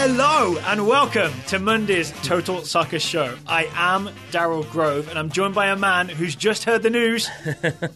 Hello and welcome to Monday's Total Soccer Show. I am Daryl Grove and I'm joined by a man who's just heard the news.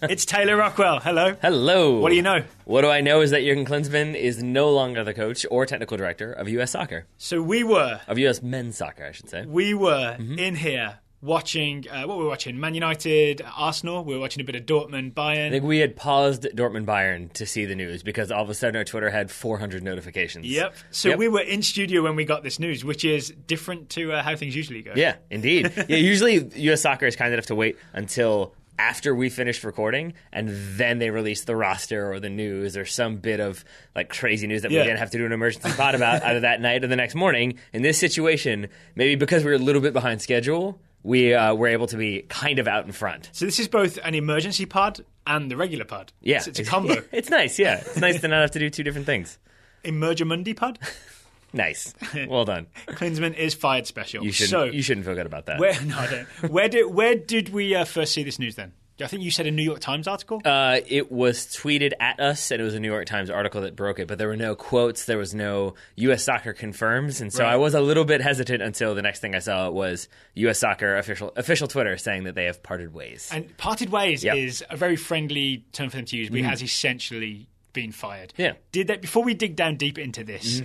It's Taylor Rockwell. Hello. Hello. What do you know? What do I know is that Jurgen Klinsmann is no longer the coach or technical director of U.S. soccer. So we were... Of U.S. men's soccer, I should say. We were in here watching... what were we watching? Man United, Arsenal. We were watching a bit of Dortmund, Bayern. I think we had paused Dortmund Bayern to see the news because all of a sudden our Twitter had 400 notifications. Yep. So we were in studio when we got this news, which is different to how things usually go. Yeah, indeed. Usually U.S. soccer is kind enough to wait until after we finished recording, and then they release the roster or the news or some bit of like crazy news that we didn't have to do an emergency pod about either that night or the next morning. In this situation, maybe because we were a little bit behind schedule, we were able to be kind of out in front. So this is both an emergency pod and the regular pod. Yeah. It's a combo. It's nice, yeah. It's nice to not have to do two different things. Emergemundi pod? Nice. Well done. Klinsmann is fired special. You shouldn't feel good about that. No, I don't. Where did we first see this news then? I think you said a New York Times article? It was tweeted at us, and it was a New York Times article that broke it, but there were no quotes, there was no U.S. Soccer confirms, and so I was a little bit hesitant until the next thing I saw was U.S. Soccer official Twitter saying that they have parted ways. And parted ways is a very friendly term for them to use, but he has essentially been fired. Yeah. Before we dig down deep into this,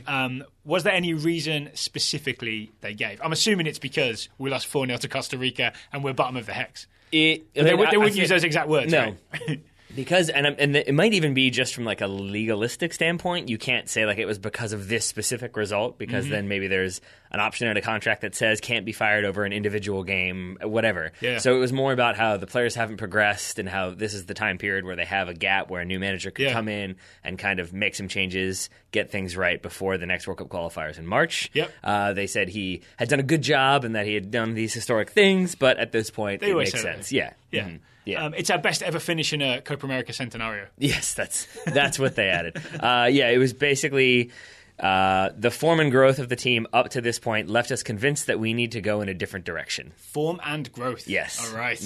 was there any reason specifically they gave? I'm assuming it's because we lost 4-0 to Costa Rica and we're bottom of the hex. They wouldn't use those exact words, no. right? Because, and it might even be just from like a legalistic standpoint, you can't say like it was because of this specific result, because then maybe there's an option in a contract that says can't be fired over an individual game, whatever. Yeah. So it was more about how the players haven't progressed and how this is the time period where they have a gap where a new manager could come in and kind of make some changes, get things right before the next World Cup qualifiers in March. Yep. They said he had done a good job and that he had done these historic things, but at this point it makes sense. Yeah. Yeah. Mm-hmm. Yeah. It's our best ever finish in a Copa America Centenario. Yes, that's what they added. It was basically the form and growth of the team up to this point left us convinced that we need to go in a different direction. Form and growth. Yes. All right.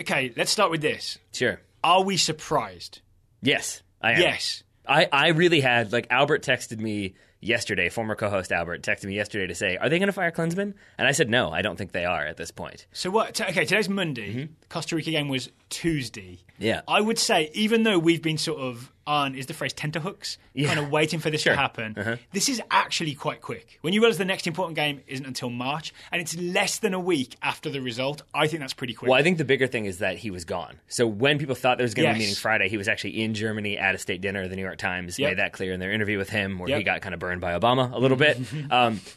Okay, let's start with this. Sure. Are we surprised? Yes, I am. Yes. I really had, like, Albert texted me yesterday, former co-host Albert texted me yesterday to say, are they going to fire Klinsmann? And I said, no, I don't think they are at this point. So what? Okay, today's Monday. The Costa Rica game was Tuesday. Yeah. I would say, even though we've been sort of on, is the phrase tenterhooks, kind of waiting for this to happen, this is actually quite quick. When you realize the next important game isn't until March, and it's less than a week after the result, I think that's pretty quick. Well, I think the bigger thing is that he was gone. So when people thought there was going to be a meeting Friday, he was actually in Germany at a state dinner. The New York Times made that clear in their interview with him, where he got kind of burned by Obama a little bit.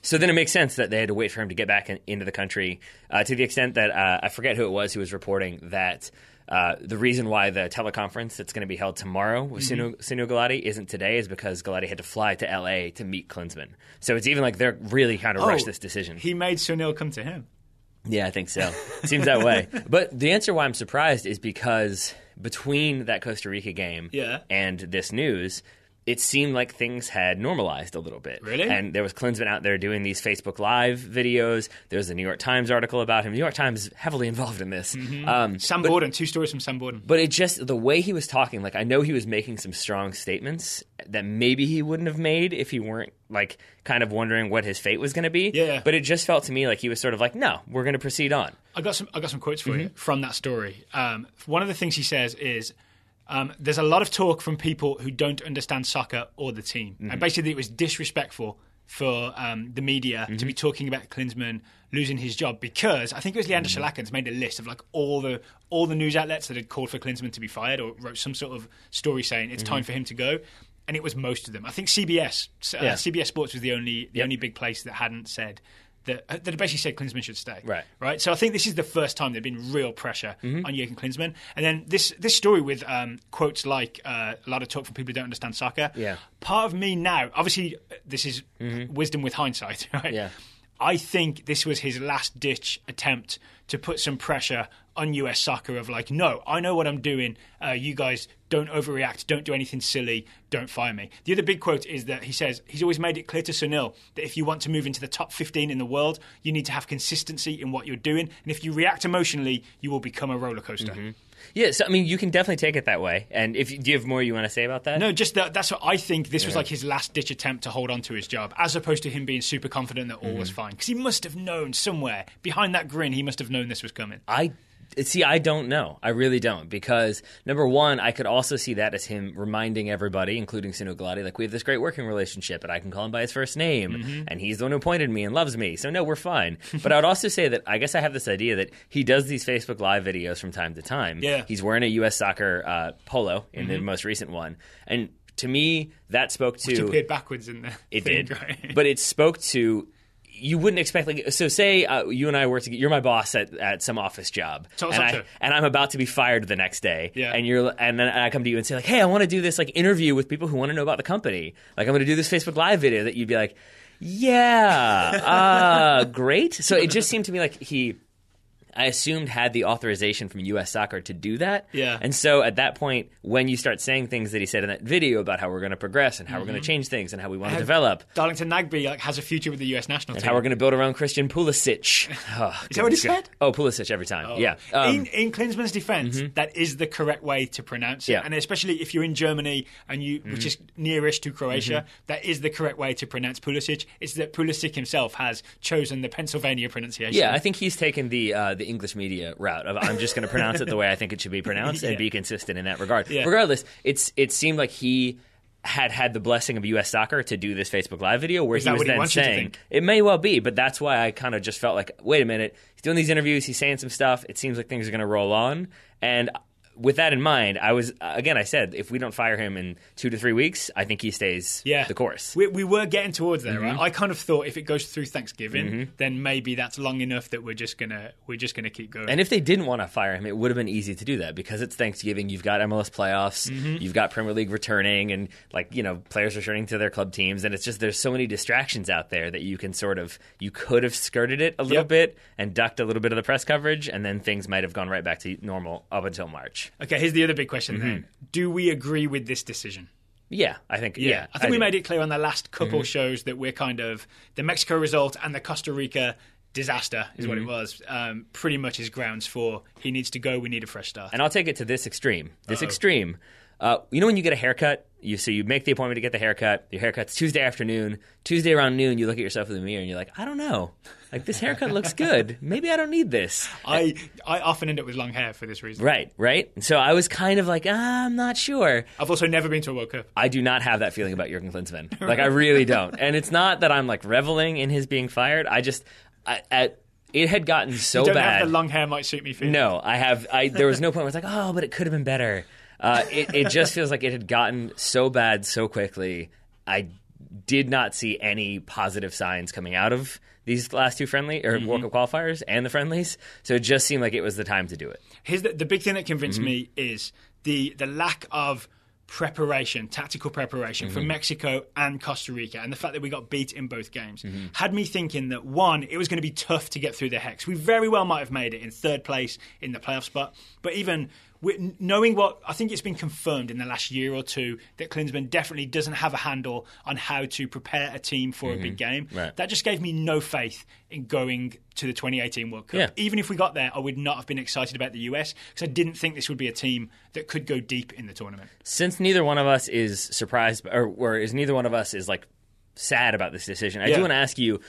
So then it makes sense that they had to wait for him to get back into the country, to the extent that I forget who it was who was reporting that the reason why the teleconference that's going to be held tomorrow with Sunil Gulati isn't today is because Gulati had to fly to L.A. to meet Klinsmann. So it's even like they're really kind of rushed this decision. He made Sunil come to him. Yeah, I think so. Seems that way. But the answer why I'm surprised is because between that Costa Rica game and this news, it seemed like things had normalized a little bit. Really? And there was Klinsmann out there doing these Facebook Live videos. There was a New York Times article about him. New York Times is heavily involved in this. Sam Borden, 2 stories from Sam Borden. But it just, the way he was talking, like I know he was making some strong statements that maybe he wouldn't have made if he weren't like kind of wondering what his fate was going to be. Yeah. But it just felt to me like he was sort of like, no, we're going to proceed on. I got some quotes for you from that story. One of the things he says is, there's a lot of talk from people who don't understand soccer or the team. And basically it was disrespectful for the media to be talking about Klinsmann losing his job, because I think it was Leander Schalakens made a list of like all the news outlets that had called for Klinsmann to be fired or wrote some sort of story saying it's time for him to go. And it was most of them. I think CBS Sports was the only big place that hadn't said that basically said Klinsmann should stay. Right. So I think this is the first time there'd been real pressure on Jurgen Klinsmann. And then this story with quotes like a lot of talk from people who don't understand soccer. Yeah. Part of me now, obviously, this is wisdom with hindsight, right? Yeah. I think this was his last-ditch attempt to put some pressure on US soccer of like, no, I know what I'm doing. You guys don't overreact. Don't do anything silly. Don't fire me. The other big quote is that he says he's always made it clear to Sunil that if you want to move into the top 15 in the world, you need to have consistency in what you're doing. And if you react emotionally, you will become a roller coaster. Yeah, so I mean, you can definitely take it that way. And do you have more you want to say about that? No, just that's what I think. This was like his last-ditch attempt to hold on to his job, as opposed to him being super confident that all was fine. Because he must have known somewhere, behind that grin, he must have known this was coming. I don't know. I really don't. Because, number one, I could also see that as him reminding everybody, including Sunil Gulati, like, we have this great working relationship, and I can call him by his first name, and he's the one who appointed me and loves me, so no, we're fine. But I would also say that I guess I have this idea that he does these Facebook Live videos from time to time. Yeah. He's wearing a U.S. Soccer polo in the most recent one. And to me, that spoke to... Which appeared backwards in the It thing, did. right? But it spoke to... You wouldn't expect, like, so say you and I were together, you're my boss at some office job, and I'm about to be fired the next day, and then I come to you and say, like, hey, I want to do this, like, interview with people who want to know about the company. Like, I'm going to do this Facebook Live video, that you'd be like, yeah, great. So it just seemed to me like I assumed had the authorization from U.S. Soccer to do that. Yeah. And so at that point, when you start saying things that he said in that video about how we're going to progress and how we're going to change things and how we want to develop. Darlington Nagbe has a future with the U.S. national team. And how we're going to build around Christian Pulisic. Is that what he said? Oh, Pulisic every time. Oh. Yeah. In Klinsmann's defense, that is the correct way to pronounce it. Yeah. And especially if you're in Germany, and which is nearish to Croatia, that is the correct way to pronounce Pulisic. It's that Pulisic himself has chosen the Pennsylvania pronunciation. Yeah, I think he's taken the English media route of I'm just going to pronounce it the way I think it should be pronounced and be consistent in that regard. Yeah. Regardless, it seemed like he had the blessing of U.S. Soccer to do this Facebook Live video where he was then saying, it may well be, but that's why I kind of just felt like, wait a minute, he's doing these interviews, he's saying some stuff, it seems like things are going to roll on, and with that in mind, I said, if we don't fire him in 2 to 3 weeks, I think he stays the course. We were getting towards there, right? I kind of thought if it goes through Thanksgiving, then maybe that's long enough that we're just gonna keep going. And if they didn't want to fire him, it would have been easy to do that because it's Thanksgiving. You've got MLS playoffs, you've got Premier League returning, and players returning to their club teams, and it's just there's so many distractions out there that you could have skirted it a little bit and ducked a little bit of the press coverage, and then things might have gone right back to normal up until March. Okay, here's the other big question then. Do we agree with this decision? Yeah, I think I think we made it clear on the last couple shows that we're kind of the Mexico result and the Costa Rica disaster is what it was. Pretty much is grounds for he needs to go. We need a fresh start. And I'll take it to this extreme. When you get a haircut, you make the appointment to get the haircut. Your haircut's Tuesday afternoon. Tuesday around noon, you look at yourself in the mirror and you're like, I don't know. Like, this haircut looks good. Maybe I don't need this. I often end up with long hair for this reason. Right. So I was kind of like, I'm not sure. I've also never been to a World Cup. I do not have that feeling about Jurgen Klinsmann. Like, I really don't. And it's not that I'm, like, reveling in his being fired. It had gotten so bad. You don't have the long hair might suit me for you. No, there was no point where it's like, oh, but it could have been better. It just feels like it had gotten so bad so quickly. I did not see any positive signs coming out of these last two World Cup qualifiers and the friendlies. So it just seemed like it was the time to do it. Here's the big thing that convinced me is the lack of tactical preparation for Mexico and Costa Rica, and the fact that we got beat in both games had me thinking that, one, it was going to be tough to get through the hex. We very well might have made it in third place in the playoff spot, but even knowing what I think it's been confirmed in the last year or two that Klinsmann definitely doesn't have a handle on how to prepare a team for a big game. Right. That just gave me no faith in going to the 2018 World Cup. Yeah. Even if we got there, I would not have been excited about the US because I didn't think this would be a team that could go deep in the tournament. Since neither one of us is surprised or neither one of us is like sad about this decision, I do want to ask you,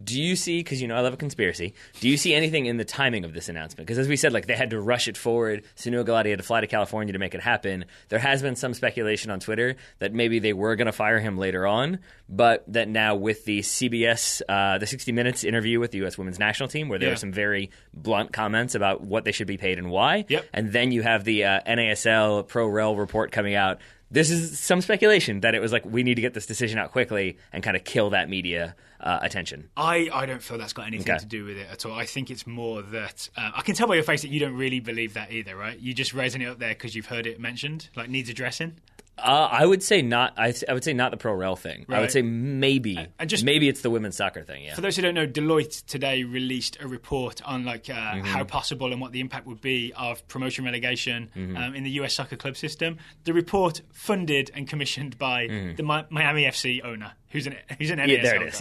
do you see, because I love a conspiracy, do you see anything in the timing of this announcement? Because as we said, like, they had to rush it forward. Sunil Gulati had to fly to California to make it happen. There has been some speculation on Twitter that maybe they were going to fire him later on, but that now with the CBS, the 60 Minutes interview with the U.S. women's national team, where there were some very blunt comments about what they should be paid and why, and then you have the NASL Pro Rel report coming out. This is some speculation that it was like, we need to get this decision out quickly and kind of kill that media attention. I don't feel that's got anything to do with it at all. I think it's more that I can tell by your face that you don't really believe that either, right? You're just raising it up there because you've heard it mentioned, like needs addressing. I would say not. I would say not the pro rel thing. Right. I would say maybe it's the women's soccer thing. Yeah. For those who don't know, Deloitte today released a report on how possible and what the impact would be of promotion relegation in the US soccer club system. The report funded and commissioned by the Miami FC owner, who's an NASL. There it is.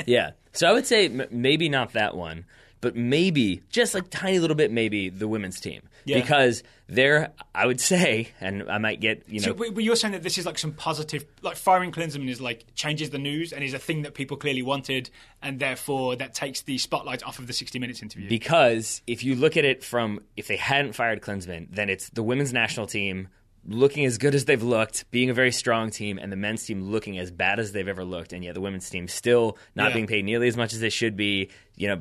Yeah. So I would say maybe not that one. but maybe, just like tiny little bit, maybe the women's team. Yeah. Because they're, I would say, and I might get, So, but you're saying that this is like some positive, like firing Klinsmann is like changes the news and is a thing that people clearly wanted, and therefore that takes the spotlight off of the 60 Minutes interview. Because if you look at it from, if they hadn't fired Klinsmann, then it's the women's national team looking as good as they've looked, being a very strong team, and the men's team looking as bad as they've ever looked, and yet the women's team still not being paid nearly as much as they should be,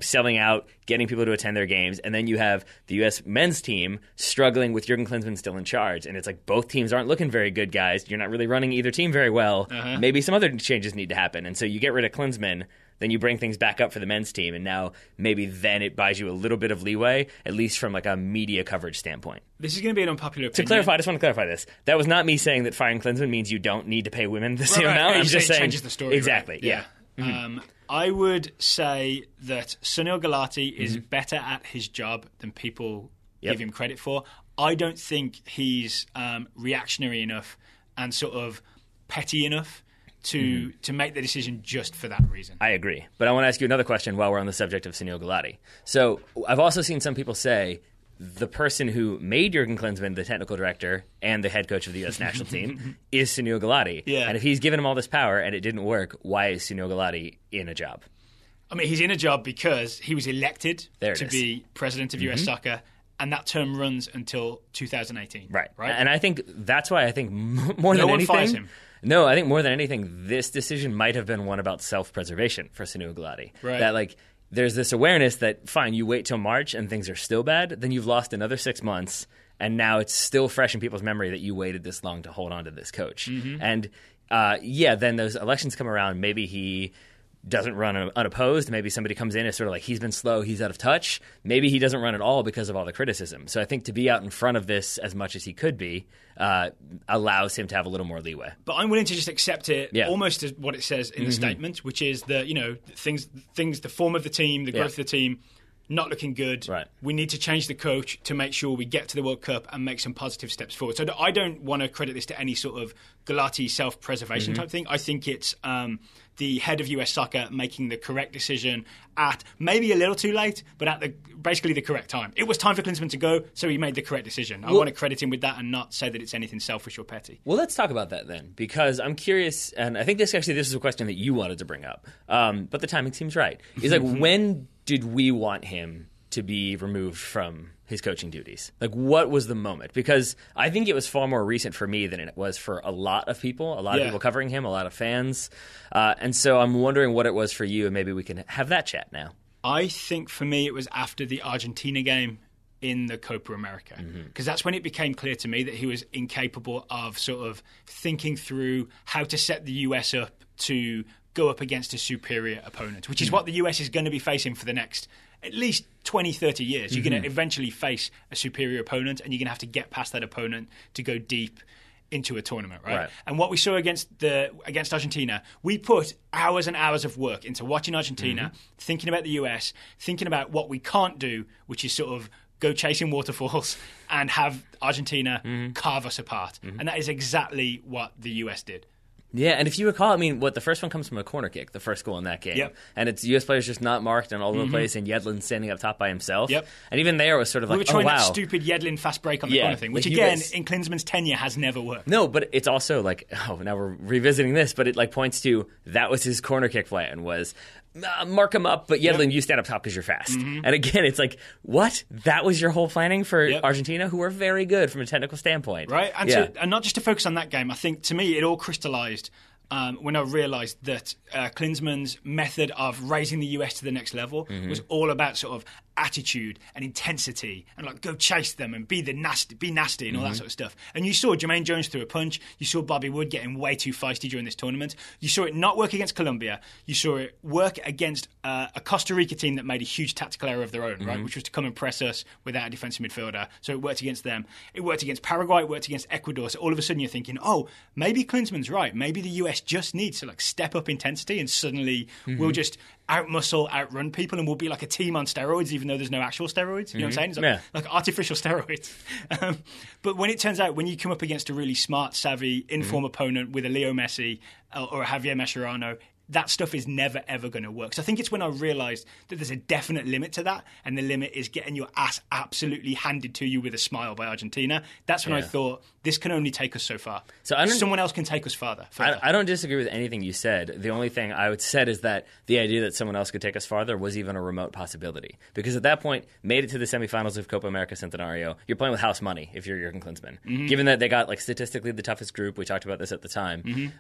selling out, getting people to attend their games, and then you have the U.S. men's team struggling with Jurgen Klinsmann still in charge, and it's like both teams aren't looking very good, guys. You're not really running either team very well. Maybe some other changes need to happen, and so you get rid of Klinsmann, then you bring things back up for the men's team, and now maybe then it buys you a little bit of leeway, at least from like a media coverage standpoint. This is going to be an unpopular opinion. To clarify, I just want to clarify this. That was not me saying that firing Klinsmann means you don't need to pay women the same amount. I'm just saying it changes the story. Exactly. Right? Yeah. I would say that Sunil Gulati is better at his job than people give him credit for. I don't think he's reactionary enough and sort of petty enough to make the decision just for that reason. I agree. But I want to ask you another question while we're on the subject of Sunil Gulati. So I've also seen some people say the person who made Jurgen Klinsmann the technical director and the head coach of the U.S. national team is Sunil Gulati. Yeah. And if he's given him all this power and it didn't work, why is Sunil Gulati in a job? I mean, he's in a job because he was elected to be president of U.S. soccer, and that term runs until 2018. Right. And I think that's why I think more than anything... No one fires him. No, I think more than anything, this decision might have been one about self-preservation for Sunil Gulati. Right. That, there's this awareness that, fine, you wait till March and things are still bad, then you've lost another 6 months, and now it's still fresh in people's memory that you waited this long to hold on to this coach. And, then those elections come around, maybe he doesn't run unopposed. Maybe somebody comes in and sort of like, he's been slow, he's out of touch. Maybe he doesn't run at all because of all the criticism. So I think to be out in front of this as much as he could be allows him to have a little more leeway. But I'm willing to just accept it almost as what it says in the statement, which is that, things, the form of the team, the growth of the team, not looking good. Right. We need to change the coach to make sure we get to the World Cup and make some positive steps forward. So I don't want to credit this to any sort of Gulati self-preservation type thing. I think it's the head of US Soccer making the correct decision at maybe a little too late, but at basically the correct time. It was time for Klinsmann to go, so he made the correct decision. I want to credit him with that and not say that it's anything selfish or petty. Well, let's talk about that then, because I'm curious, and I think this is a question that you wanted to bring up, but the timing seems right. It's like, when did we want him to be removed from his coaching duties? Like, what was the moment? Because I think it was far more recent for me than it was for a lot of people, covering him, a lot of fans. And so I'm wondering what it was for you, and maybe we can have that chat now. I think for me it was after the Argentina game in the Copa America, because that's when it became clear to me that he was incapable of sort of thinking through how to set the US up to go up against a superior opponent, which is what the US is going to be facing for the next at least 20, 30 years. You're going to eventually face a superior opponent, and you're going to have to get past that opponent to go deep into a tournament, right? And what we saw against Argentina, we put hours and hours of work into watching Argentina, thinking about the US, thinking about what we can't do, which is sort of go chasing waterfalls and have Argentina carve us apart. And that is exactly what the US did. Yeah, and if you recall, the first one comes from a corner kick, the first goal in that game. Yep. And it's U.S. players just not marked and all over the place, and Yedlin standing up top by himself. Yep. And even there was sort of we like, were trying that stupid Yedlin fast break on the corner thing, which again, in Klinsmann's tenure, has never worked. No, but it's also like, now we're revisiting this, but it like points to that was his corner kick plan was, mark him up, but Yedlin, you stand up top because you're fast. And again, it's like, what? That was your whole planning for Argentina, who are very good from a technical standpoint. Right, and not just to focus on that game, I think, to me, it all crystallised when I realised that Klinsmann's method of raising the US to the next level was all about sort of attitude and intensity and like go chase them and be nasty and all that sort of stuff. And you saw Jermaine Jones throw a punch. You saw Bobby Wood getting way too feisty during this tournament. You saw it not work against Colombia. You saw it work against a Costa Rica team that made a huge tactical error of their own, right, which was to come and press us without a defensive midfielder. So it worked against them. It worked against Paraguay. It worked against Ecuador. So all of a sudden you're thinking, oh, maybe Klinsmann's right. Maybe the US just needs to like step up intensity, and suddenly we'll just out-muscle, outrun people, and we'll be like a team on steroids, even though there's no actual steroids. You know what I'm saying? It's like artificial steroids. But when it turns out, when you come up against a really smart, savvy, in-form opponent with a Leo Messi or a Javier Mascherano, that stuff is never, ever going to work. So I think it's when I realised that there's a definite limit to that, and the limit is getting your ass absolutely handed to you with a smile by Argentina. That's when I thought, this can only take us so far. So someone else can take us further. I don't disagree with anything you said. The only thing I would said is that the idea that someone else could take us farther was even a remote possibility. Because at that point, made it to the semifinals of Copa America Centenario, you're playing with house money if you're Jurgen Klinsmann. Given that they got statistically the toughest group, we talked about this at the time,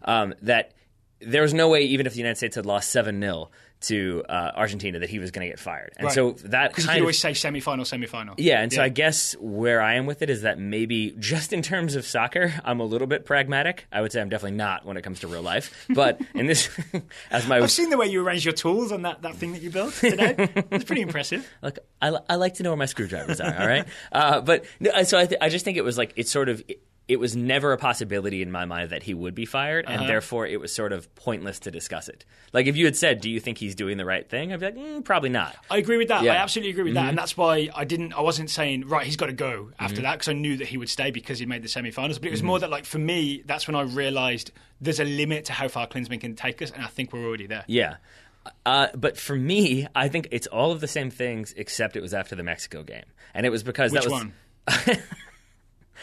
that there was no way, even if the United States had lost 7-0 to Argentina, that he was going to get fired. And so that because you can always say semi-final. Yeah, and so I guess where I am with it is that maybe just in terms of soccer, I'm a little bit pragmatic. I would say I'm definitely not when it comes to real life. But in this, I've seen the way you arrange your tools on that thing that you built today. It's pretty impressive. Look, I like to know where my screwdrivers are. All right, so I just think it was it was never a possibility in my mind that he would be fired, and therefore it was sort of pointless to discuss it. Like, if you had said, do you think he's doing the right thing? I'd be like, probably not. I agree with that. Yeah. I absolutely agree with that. And that's why I wasn't saying, right, he's got to go after that, because I knew that he would stay because he made the semi-finals. But it was more that, for me, that's when I realised there's a limit to how far Klinsmann can take us, and I think we're already there. Yeah. But for me, I think it's all of the same things, except it was after the Mexico game. And it was because Which one?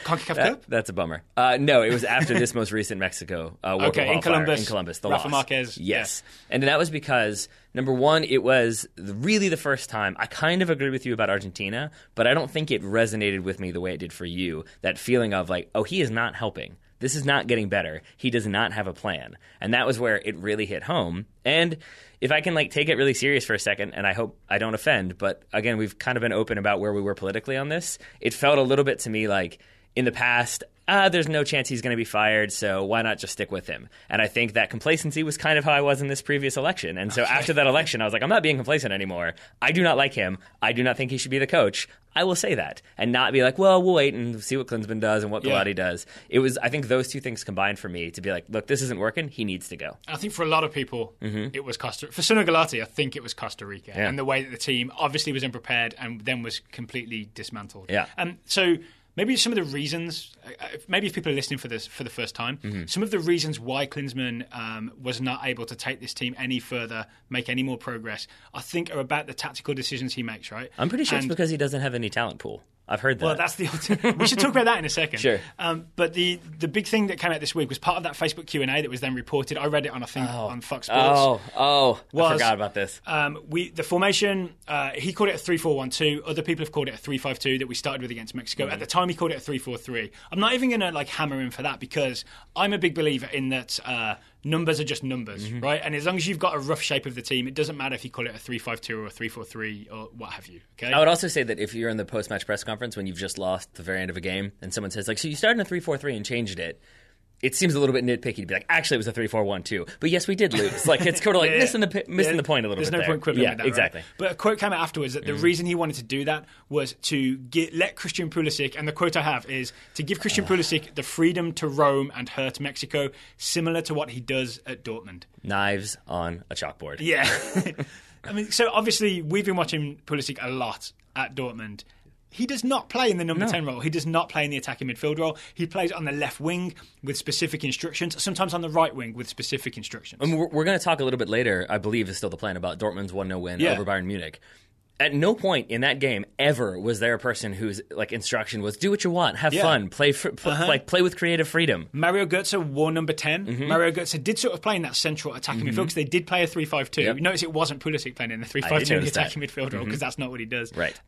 CONCACAF Cup? That's a bummer. No, it was after this most recent Mexico World in Columbus. In Columbus, the Rafa loss. Marquez. Yes. Yeah. And that was because, number one, it was really the first time. I kind of agree with you about Argentina, but I don't think it resonated with me the way it did for you. That feeling of he is not helping. This is not getting better. He does not have a plan. And that was where it really hit home. And if I can take it really serious for a second, and I hope I don't offend, but again, we've kind of been open about where we were politically on this. It felt a little bit to me like, in the past, there's no chance he's going to be fired, so why not just stick with him? And I think that complacency was kind of how I was in this previous election. And so after that election, I was like, I'm not being complacent anymore. I do not like him. I do not think he should be the coach. I will say that. And not be like, well, we'll wait and see what Klinsmann does and what Galati does. It was, I think those two things combined for me to be like, look, this isn't working. He needs to go. I think for a lot of people, it was for Suno Galati, I think it was Costa Rica. Yeah. And the way that the team obviously was unprepared and then was completely dismantled. Yeah. So maybe some of the reasons, maybe if people are listening for this for the first time, some of the reasons why Klinsmann was not able to take this team any further, make any more progress, I think are about the tactical decisions he makes, right? I'm pretty sure it's because he doesn't have any talent pool. I've heard that. Well, that's the we should talk about that in a second. Sure. But the big thing that came out this week was part of that Facebook Q&A that was then reported. I read it on on Fox Sports. I forgot about this. The formation, he called it a 3-4-1-2. Other people have called it a 3-5-2 that we started with against Mexico. At the time, he called it a 3-4-3. I'm not even going to hammer him for that because I'm a big believer in that. Numbers are just numbers, right? And as long as you've got a rough shape of the team, it doesn't matter if you call it a 3-5-2 or a 3-4-3 or what have you, okay? I would also say that if you're in the post-match press conference when you've just lost at the very end of a game and someone says, so you started in a 3-4-3 and changed it, it seems a little bit nitpicky to be like, actually, it was a 3-4-1-2. But yes, we did lose. It's sort of missing the point a little bit. There's no point quibbling with that, exactly. Right? But a quote came out afterwards that the reason he wanted to do that was to let Christian Pulisic, and the quote I have is, to give Christian Pulisic the freedom to roam and hurt Mexico, similar to what he does at Dortmund. Knives on a chalkboard. Yeah. I mean, so obviously, we've been watching Pulisic a lot at Dortmund. He does not play in the number 10 role. He does not play in the attacking midfield role. He plays on the left wing with specific instructions, sometimes on the right wing with specific instructions. And we're going to talk a little bit later, I believe is still the plan, about Dortmund's 1-0 win over Bayern Munich. At no point in that game ever was there a person whose instruction was do what you want, have fun, play with creative freedom. Mario Götze wore number 10. Mario Götze did sort of play in that central attacking midfield because they did play a 3-5-2. Yep. You notice it wasn't Pulisic playing in the 3-5-2 in the attacking midfield role because that's not what he does. Right.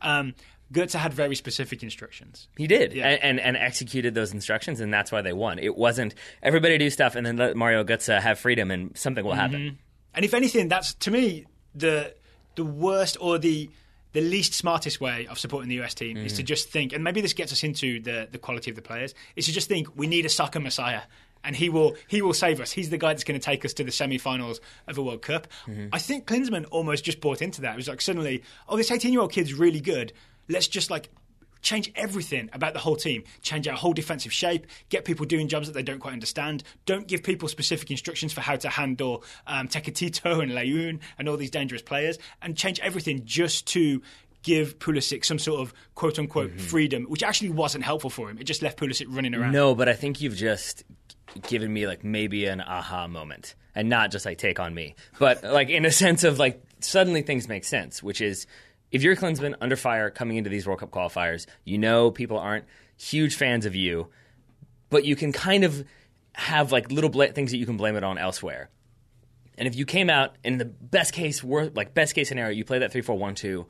Götze had very specific instructions. He did, and executed those instructions, and that's why they won. It wasn't everybody do stuff and then let Mario Götze have freedom and something will happen. And if anything, that's, to me, the worst or the least smartest way of supporting the US team is to just think, and maybe this gets us into the quality of the players, is to just think we need a soccer messiah. And he will save us. He's the guy that's going to take us to the semi-finals of a World Cup. I think Klinsmann almost just bought into that. It was like suddenly, this 18-year-old kid's really good. Let's just change everything about the whole team. Change our whole defensive shape. Get people doing jobs that they don't quite understand. Don't give people specific instructions for how to handle Tecatito and Leun and all these dangerous players. And change everything just to give Pulisic some sort of quote-unquote freedom, which actually wasn't helpful for him. It just left Pulisic running around. No, but I think you've just given me like maybe an aha moment, and not just like take on me, but like in a sense of like suddenly things make sense, which is if you're Klinsmann under fire coming into these World Cup qualifiers, you know people aren't huge fans of you, but you can kind of have like little things that you can blame it on elsewhere. And if you came out in the best case scenario, you play that 3-4-1-2.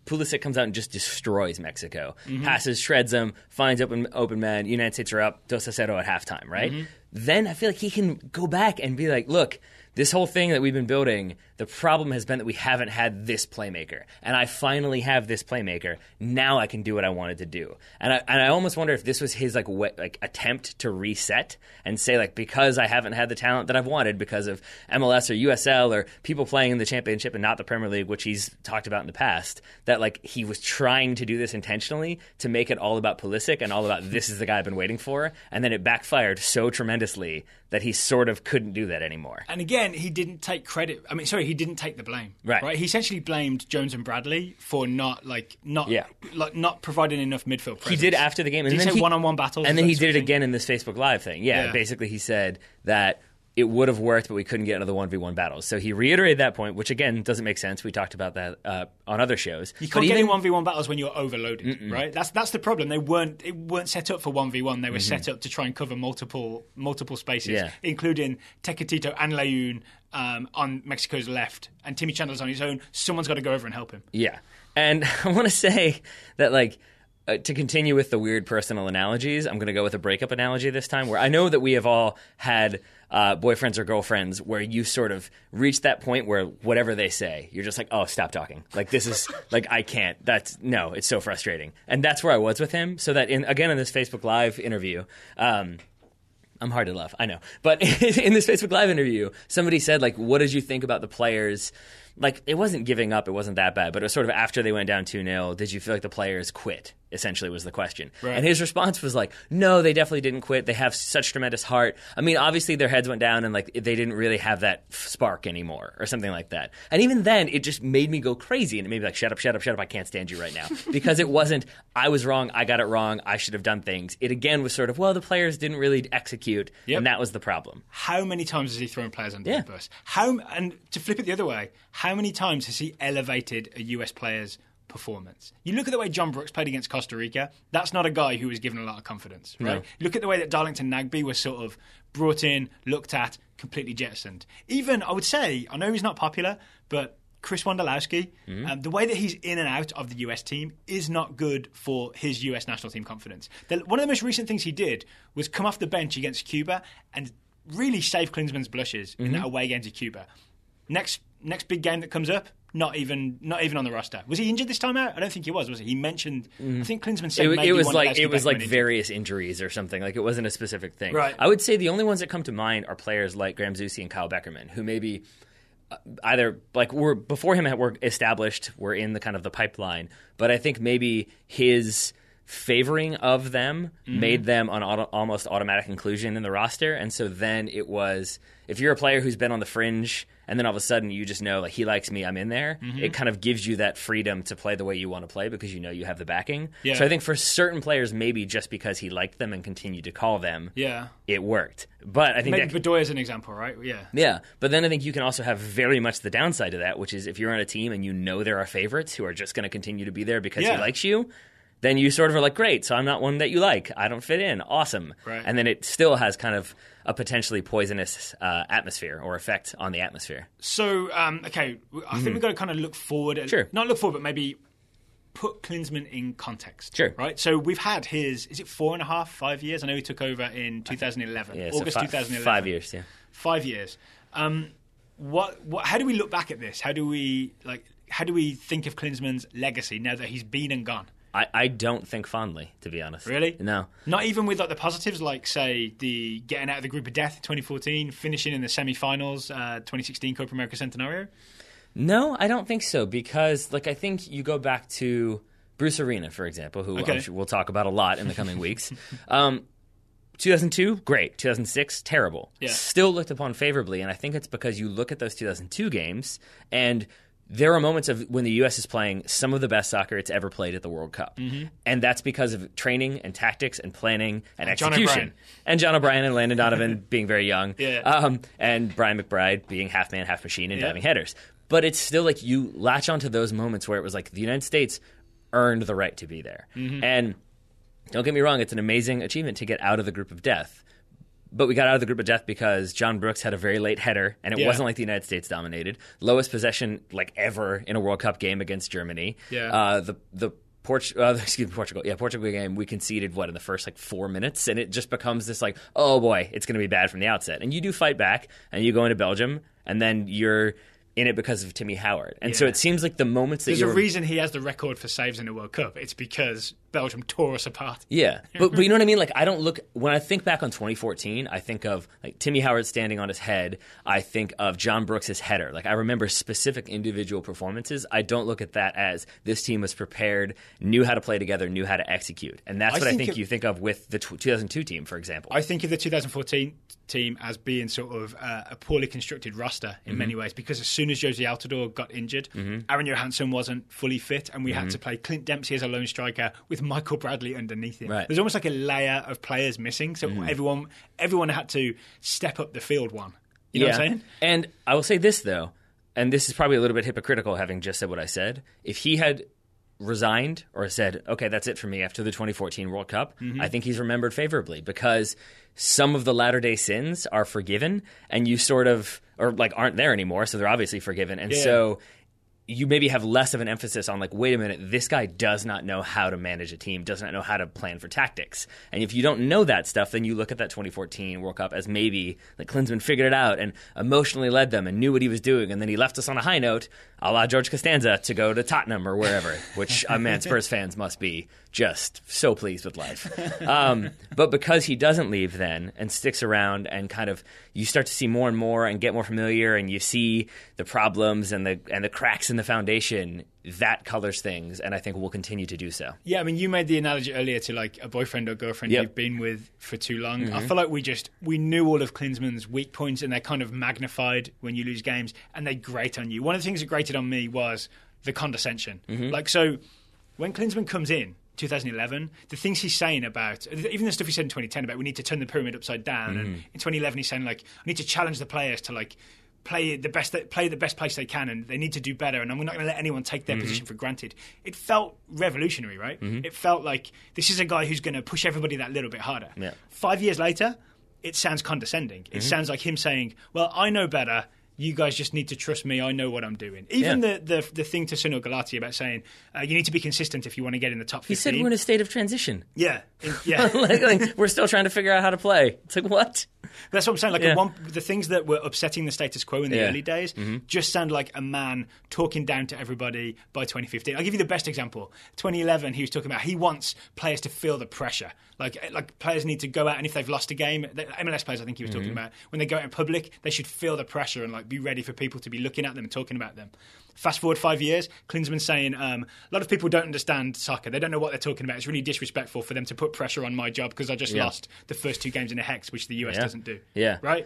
Pulisic comes out and just destroys Mexico. Passes, shreds them, finds open men. United States are up 2-0 at halftime, right? Then I feel like he can go back and be like, look, this whole thing that we've been building, the problem has been that we haven't had this playmaker. And I finally have this playmaker. Now I can do what I wanted to do. And I almost wonder if this was his like attempt to reset and say, like, because I haven't had the talent that I've wanted because of MLS or USL or people playing in the championship and not the Premier League, which he's talked about in the past, that like he was trying to do this intentionally to make it all about Pulisic and all about this is the guy I've been waiting for. And then it backfired so tremendously that he sort of couldn't do that anymore. And again, he didn't take credit. He didn't take the blame. Right? He essentially blamed Jones and Bradley for not providing enough midfield presence. He did after the game. And then he one-on-one battles. And then he did it again in this Facebook Live thing. Yeah, basically he said that it would have worked, but we couldn't get into the 1v1 battles. So he reiterated that point, which again doesn't make sense. We talked about that on other shows. You can't get in 1v1 battles when you're overloaded, right? That's the problem. They weren't set up for 1v1. They were set up to try and cover multiple spaces, including Tecatito and Layun on Mexico's left, and Timmy Chandler's on his own. Someone's got to go over and help him. Yeah, and I want to say that like. To continue with the weird personal analogies, I'm going to go with a breakup analogy this time, where I know that we have all had boyfriends or girlfriends where you sort of reach that point where whatever they say, you're just like, oh, stop talking. Like, this is, like, I can't. It's so frustrating. And that's where I was with him. So that, in this Facebook Live interview, I'm hard to love, I know. But in this Facebook Live interview, somebody said, like, what did you think about the players? Like, it wasn't giving up. It wasn't that bad. But it was sort of after they went down 2-0, did you feel like the players quit, essentially was the question. Right. And his response was like, no, they definitely didn't quit. They have such tremendous heart. I mean, obviously their heads went down and like they didn't really have that spark anymore or something like that. And even then, it just made me go crazy. And it made me like, shut up, I can't stand you right now. Because it wasn't, I was wrong, I got it wrong, I should have done things. It again was sort of, well, the players didn't really execute, and that was the problem. How many times has he thrown players under the bus? And to flip it the other way, how many times has he elevated a US player's performance? You look at the way John Brooks played against Costa Rica. That's not a guy who was given a lot of confidence, right? No. Look at the way that Darlington Nagbe was sort of brought in, looked at, completely jettisoned. Even, I would say, I know he's not popular, but Chris Wondolowski, the way that he's in and out of the US team is not good for his US national team confidence. One of the most recent things he did was come off the bench against Cuba and really save Klinsmann's blushes in that away game to Cuba. Next big game that comes up, not even on the roster. Was he injured this time out? I don't think he was he? He mentioned. I think Klinsmann said it was like various injuries or something. Like it wasn't a specific thing. Right. I would say the only ones that come to mind are players like Graham Zusi and Kyle Beckerman, who maybe either like were before him were established, were in the kind of the pipeline. But I think maybe his favoring of them made them an almost automatic inclusion in the roster, and so then it was, if you're a player who's been on the fringe and then all of a sudden you just know like he likes me, I'm in there, it kind of gives you that freedom to play the way you want to play because you know you have the backing. So I think for certain players, maybe just because he liked them and continued to call them, it worked. But I think maybe Bedoya is an example, right? Yeah, but then I think you can also have very much the downside of that, which is if you're on a team and you know there are favorites who are just going to continue to be there because he likes you, then you sort of are like, great, so I'm not one that you like. I don't fit in. Awesome. Right. And then it still has kind of a potentially poisonous atmosphere or effect on the atmosphere. So, okay, I think we've got to kind of look forward. Not look forward, but maybe put Klinsmann in context. Sure. Right? So we've had is it 4.5, 5 years? I know he took over in 2011. August 2011. 5 years, yeah. 5 years. How do we look back at this? How do we think of Klinsmann's legacy now that he's been and gone? I don't think fondly, to be honest. Really? No. Not even with like the positives, like say the getting out of the group of death in 2014, finishing in the semi-finals, 2016 Copa America Centenario? No, I don't think so, because like I think you go back to Bruce Arena, for example, who I'm sure we'll talk about a lot in the coming weeks. 2002, great. 2006, terrible. Yeah. Still looked upon favorably, and I think it's because you look at those 2002 games and there are moments of when the U.S. is playing some of the best soccer it's ever played at the World Cup. And that's because of training and tactics and planning and execution. And John O'Brien and Landon Donovan being very young. And Brian McBride being half man, half machine and diving headers. But it's still like you latch onto those moments where it was like the United States earned the right to be there. And don't get me wrong, it's an amazing achievement to get out of the group of death. But we got out of the group of death because John Brooks had a very late header, and it wasn't like the United States dominated. Lowest possession like ever in a World Cup game against Germany. Portugal game, we conceded, in the first 4 minutes? And it just becomes this oh boy, it's going to be bad from the outset. And you do fight back, and you go into Belgium, and then you're in it because of Timmy Howard. And so it seems like the moments that There's a reason he has the record for saves in the World Cup. It's because Belgium tore us apart. Yeah. But you know what I mean? I don't look... When I think back on 2014, I think of Timmy Howard standing on his head. I think of John Brooks' header. I remember specific individual performances. I don't look at that as this team was prepared, knew how to play together, knew how to execute. And that's what I think you think of with the 2002 team, for example. I think of the 2014 team as being sort of a poorly constructed roster in many ways, because as soon as Josie Altidore got injured, Aaron Johansson wasn't fully fit, and we had to play Clint Dempsey as a lone striker with Michael Bradley underneath him. There's almost like a layer of players missing, so everyone had to step up the field one. You know what I'm saying? And I will say this, though, and this is probably a little bit hypocritical having just said what I said. If he had resigned or said, okay, that's it for me after the 2014 World Cup, I think he's remembered favorably, because some of the latter-day sins are forgiven, and you sort of, aren't there anymore, so they're obviously forgiven. And so you maybe have less of an emphasis on wait a minute, this guy does not know how to manage a team, does not know how to plan for tactics. And if you don't know that stuff, then you look at that 2014 World Cup as maybe Klinsmann figured it out and emotionally led them and knew what he was doing, and then he left us on a high note, a la George Costanza, to go to Tottenham or wherever, which, Spurs fans must be just so pleased with life. But because he doesn't leave then and sticks around, and kind of you start to see more and more and get more familiar, and you see the problems and the cracks in the foundation, that colors things, and I think will continue to do so. Yeah, you made the analogy earlier to a boyfriend or girlfriend you've been with for too long. I feel like we knew all of Klinsmann's weak points, and they're kind of magnified when you lose games, and they grate on you. One of the things that grated on me was the condescension. So when Klinsmann comes in 2011, the things he's saying about, even the stuff he said in 2010 about we need to turn the pyramid upside down, and in 2011 he's saying I need to challenge the players to play the best place they can, and they need to do better, and I'm not going to let anyone take their position for granted. It felt revolutionary, right? It felt like this is a guy who's going to push everybody that little bit harder. 5 years later, it sounds condescending. It sounds like him saying, well, I know better, you guys just need to trust me, I know what I'm doing. Even the thing to Sunil Gulati about saying you need to be consistent if you want to get in the top 15. He said we're in a state of transition. Yeah. We're still trying to figure out how to play. It's what? That's what I'm saying. The things that were upsetting the status quo in the early days just sound like a man talking down to everybody by 2015. I'll give you the best example. 2011, he was talking about he wants players to feel the pressure. Like players need to go out, and if they've lost a game, MLS players, I think he was talking about, when they go out in public, they should feel the pressure and be ready for people to be looking at them and talking about them. Fast forward 5 years, Klinsmann's saying a lot of people don't understand soccer. They don't know what they're talking about. It's really disrespectful for them to put pressure on my job because I just lost the first 2 games in a hex, which the US doesn't do. Yeah. Right?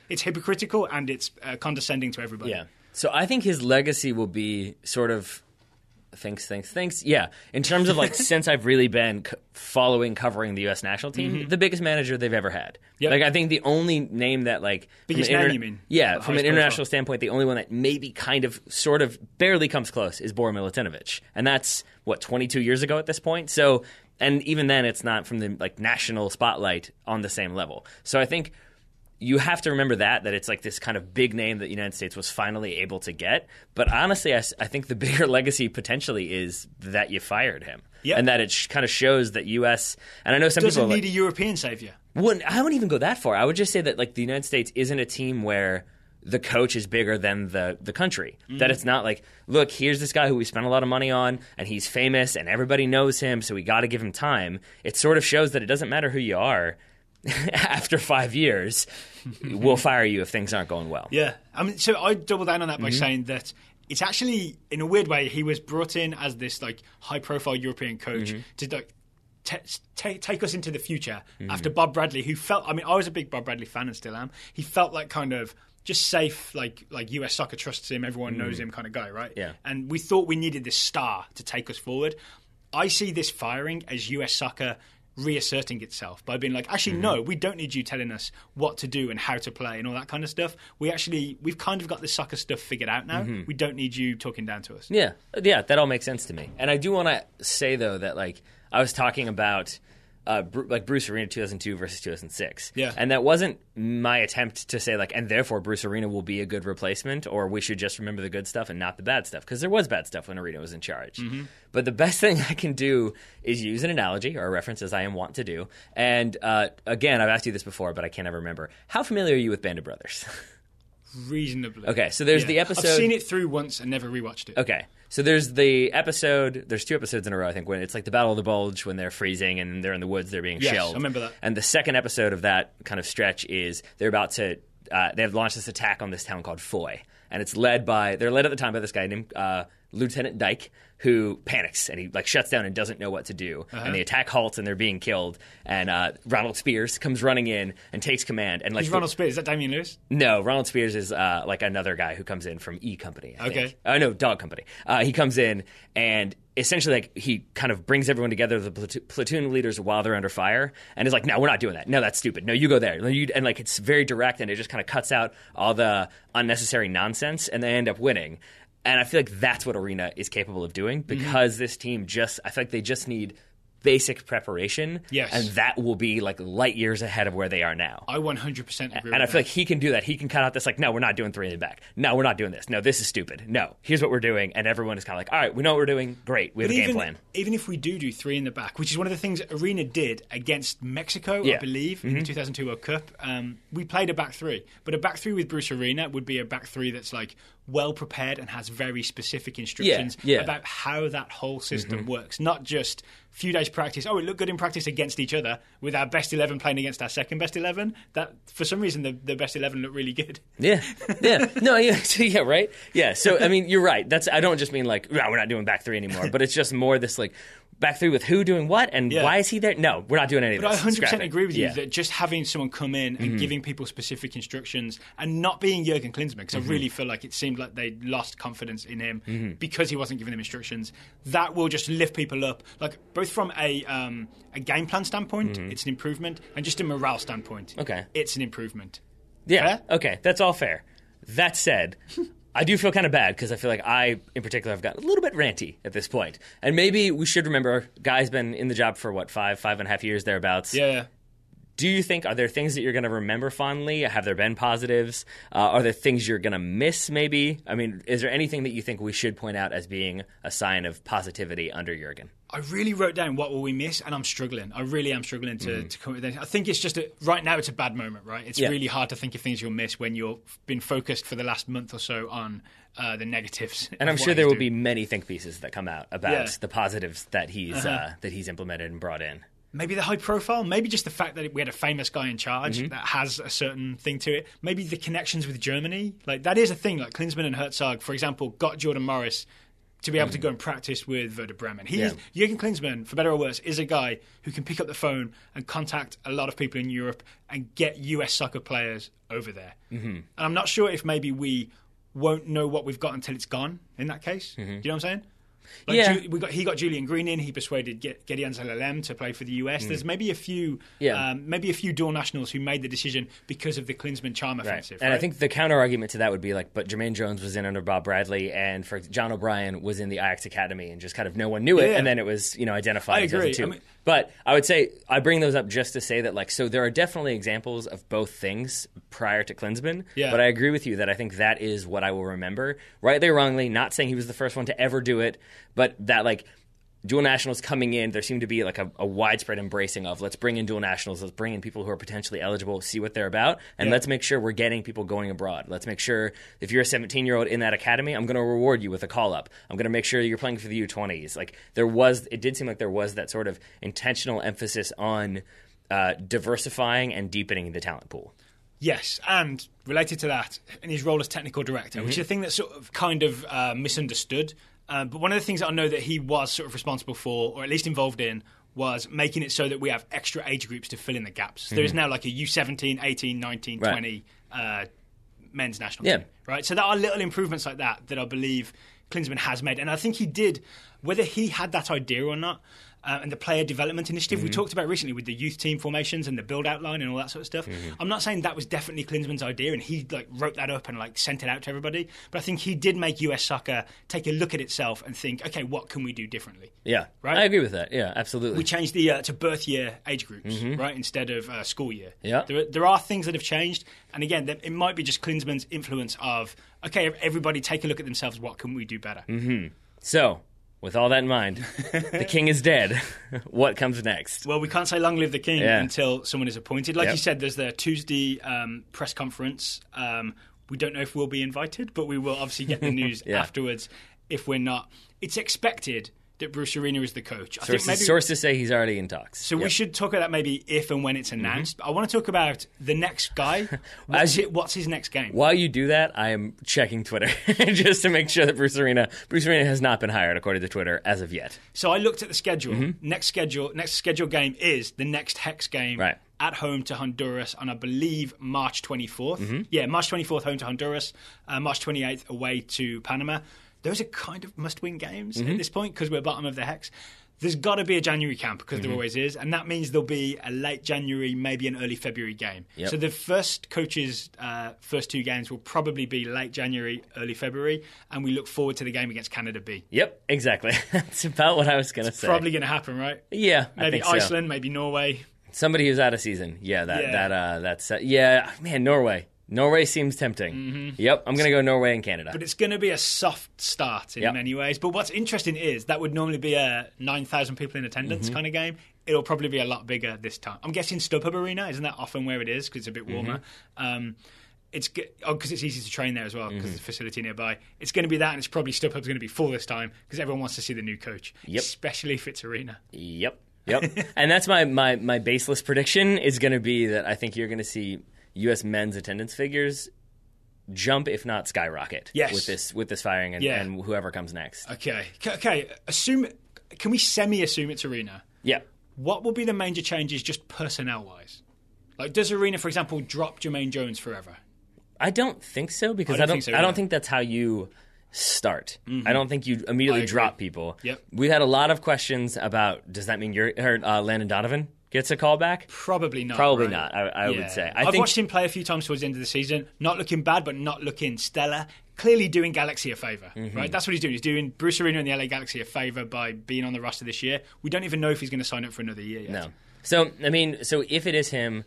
It's hypocritical, and it's condescending to everybody. Yeah. So I think his legacy will be sort of thanks. Yeah. In terms of since I've really been covering the U.S. national team, the biggest manager they've ever had. Yep. I think the only name that biggest name, you mean? Yeah. From an international standpoint, the only one that maybe kind of sort of barely comes close is Bora Milutinovic. And that's, 22 years ago at this point? So, and even then it's not from the national spotlight on the same level. So I think you have to remember that it's this kind of big name that the United States was finally able to get. But honestly, I think the bigger legacy potentially is that you fired him. Yep. And that it kind of shows that U.S. And I know some people doesn't need a European savior. I wouldn't even go that far. I would just say that the United States isn't a team where the coach is bigger than the country. That it's not look, here's this guy who we spent a lot of money on, and he's famous, and everybody knows him, so we got to give him time. It sort of shows that it doesn't matter who you are. After 5 years, we'll fire you if things aren't going well. Yeah. So I double down on that by saying that it's actually, in a weird way, he was brought in as this high-profile European coach to take us into the future after Bob Bradley, who felt, I was a big Bob Bradley fan and still am. He felt like kind of just safe, like US soccer trusts him, everyone knows him kind of guy, right? Yeah. And we thought we needed this star to take us forward. I see this firing as US soccer reasserting itself by being like, actually, no, we don't need you telling us what to do and how to play and all that kind of stuff. We've kind of got this soccer stuff figured out now. We don't need you talking down to us. Yeah, that all makes sense to me. And I do want to say, though, that like I was talking about like Bruce Arena 2002 versus 2006. Yeah. And that wasn't my attempt to say, like, and therefore Bruce Arena will be a good replacement, or we should just remember the good stuff and not the bad stuff, because there was bad stuff when Arena was in charge. But the best thing I can do is use an analogy or a reference, as I am wont to do. And again, I've asked you this before, but I can't ever remember. How familiar are you with Band of Brothers? Reasonably. Okay, so there's the episode. I've seen it through once and never rewatched it. Okay, so there's the episode. There's 2 episodes in a row, I think, when it's like the Battle of the Bulge, when they're freezing and they're in the woods, they're being shelled. I remember that. And the second episode of that kind of stretch is they're about to. They have launched this attack on this town called Foy, and it's led at the time by this guy named Lieutenant Dyke, who panics and he like shuts down and doesn't know what to do. And the attack halts and they're being killed. And Ronald Spears comes running in and takes command. And like, Who's Ronald Spears? Is that Damian Lewis? No, Ronald Spears is like another guy who comes in from E Company. I think. Okay. No, Dog Company. He comes in and essentially like he kind of brings everyone together, the platoon leaders, while they're under fire, and is like, no, we're not doing that. No, that's stupid. No, you go there. And like it's very direct, and it just kind of cuts out all the unnecessary nonsense, and they end up winning. And I feel like that's what Arena is capable of doing, because this team I feel like they just need basic preparation. Yes. And that will be like light years ahead of where they are now. I 100% agree with that. And I feel like he can do that. He can cut out this like, no, we're not doing 3 in the back. No, we're not doing this. No, this is stupid. No, here's what we're doing. And everyone is kind of like, all right, we know what we're doing. Great. We have a game plan. Even if we do 3 in the back, which is one of the things Arena did against Mexico, I believe, in the 2002 World Cup, we played a back 3. But a back 3 with Bruce Arena would be a back 3 that's like well prepared and has very specific instructions about how that whole system works. Not just a few days practice. Oh, it looked good in practice against each other with our best 11 playing against our second best 11. That for some reason the best 11 looked really good. Yeah. No, yeah, right? Yeah, so I mean, you're right. I don't just mean like, no, we're not doing back 3 anymore, but it's just more this like back 3 with who doing what and why is he there? No, we're not doing any of this. But I 100% agree with you that just having someone come in and giving people specific instructions and not being Jurgen Klinsmann, because I really feel like it seemed like they lost confidence in him because he wasn't giving them instructions, that will just lift people up. Like both from a game plan standpoint, it's an improvement, and just a morale standpoint, it's an improvement. Yeah, fair? Okay, that's all fair. That said, I do feel kind of bad because I feel like I, in particular, have gotten a little bit ranty at this point. And maybe we should remember, Guy's been in the job for, 5.5 years, thereabouts. Yeah. Do you think, are there things that you're going to remember fondly? Have there been positives? Are there things you're going to miss, maybe? I mean, is there anything that you think we should point out as being a sign of positivity under Jurgen? I really wrote down what will we miss, and I'm struggling. I really am struggling to come with that. I think it's just right now it's a bad moment, right? It's really hard to think of things you'll miss when you've been focused for the last month or so on the negatives. And I'm sure there will be many think pieces that come out about the positives that he's implemented and brought in. Maybe the high profile, maybe just the fact that we had a famous guy in charge that has a certain thing to it. Maybe the connections with Germany. Like that is a thing. Like Klinsmann and Herzog, for example, got Jordan Morris to be able to go and practice with Werder Bremen. Jurgen Klinsmann, for better or worse, is a guy who can pick up the phone and contact a lot of people in Europe and get US soccer players over there. And I'm not sure if maybe we won't know what we've got until it's gone in that case. Do you know what I'm saying? Like he got Julian Green in. He persuaded Gideon Zelalem to play for the US. There's maybe a few dual nationals who made the decision because of the Klinsmann charm offensive. And I think the counter argument to that would be like, but Jermaine Jones was in under Bob Bradley, and for John O'Brien was in the Ajax Academy, and just kind of no one knew it, and then it was identified. I agree. But I would say I bring those up just to say that so there are definitely examples of both things prior to Klinsmann. But I agree with you that I think that is what I will remember, rightly or wrongly. Not saying he was the first one to ever do it, but that dual nationals coming in, there seemed to be a widespread embracing of let's bring in dual nationals, let's bring in people who are potentially eligible, see what they're about, and let's make sure we're getting people going abroad. Let's make sure if you're a 17-year-old in that academy, I'm going to reward you with a call-up. I'm going to make sure you're playing for the U20s. It did seem like there was that sort of intentional emphasis on diversifying and deepening the talent pool. Yes, and related to that, in his role as technical director, which is a thing that's sort of kind of misunderstood. But one of the things that I know that he was sort of responsible for, or at least involved in, was making it so that we have extra age groups to fill in the gaps. So there is now like a U17, 18, 19, 20 men's national team, right? So there are little improvements like that I believe Klinsmann has made. And I think he did, whether he had that idea or not, and the player development initiative we talked about recently with the youth team formations and the build outline and all that sort of stuff. I'm not saying that was definitely Klinsmann's idea and he wrote that up and sent it out to everybody, but I think he did make US soccer take a look at itself and think, okay, what can we do differently? Yeah, right. I agree with that. Yeah, absolutely. We changed the to birth year age groups, right, instead of school year. Yeah, there are things that have changed, and again, it might be just Klinsmann's influence of, okay, everybody take a look at themselves. What can we do better? So, with all that in mind, the king is dead. What comes next? Well, we can't say long live the king until someone is appointed. Like you said, there's the Tuesday press conference. We don't know if we'll be invited, but we will obviously get the news afterwards if we're not. It's expected that Bruce Arena is the coach. Sources say he's already in talks. So we should talk about that maybe if and when it's announced. But I want to talk about the next guy. What's his next game? While you do that, I am checking Twitter just to make sure that Bruce Arena has not been hired according to Twitter as of yet. So I looked at the schedule. Next scheduled game is the next Hex game. Right. At home to Honduras on, I believe, March 24th. Yeah, March 24th home to Honduras. March 28th away to Panama. Those are kind of must-win games at this point because we're bottom of the Hex. There's got to be a January camp because there always is, and that means there'll be a late January, maybe an early February game. Yep. So the first coach's first two games will probably be late January, early February, and we look forward to the game against Canada B. Yep, exactly. That's about what I was going to say. Probably going to happen, right? Yeah, maybe I think Iceland, so. maybe Norway. Somebody who's out of season. Yeah, that's man, Norway. Norway seems tempting. Yep, I'm going to go Norway and Canada. But it's going to be a soft start in many ways. But what's interesting is that would normally be a 9,000 people in attendance kind of game. It'll probably be a lot bigger this time. I'm guessing StubHub Arena, isn't that often where it is because it's a bit warmer? It's because it's easy to train there as well because there's a facility nearby. It's going to be that, and it's probably StubHub's going to be full this time because everyone wants to see the new coach, especially if it's Arena. Yep. And that's my baseless prediction is going to be that I think you're going to see U.S. men's attendance figures jump, if not skyrocket, with this firing and whoever comes next. Okay. Can we semi-assume it's Arena? Yeah. What will be the major changes just personnel-wise? Does Arena, for example, drop Jermaine Jones forever? I don't think so because I don't think that's how you start. I don't think you immediately drop people. Yep. We had a lot of questions about, does that mean Landon Donovan gets a call back? Probably not. Probably not, I would say. I've watched him play a few times towards the end of the season. Not looking bad, but not looking stellar. Clearly doing Galaxy a favour, right? That's what he's doing. He's doing Bruce Arena and the LA Galaxy a favour by being on the roster this year. We don't even know if he's going to sign up for another year yet. No. So if it is him,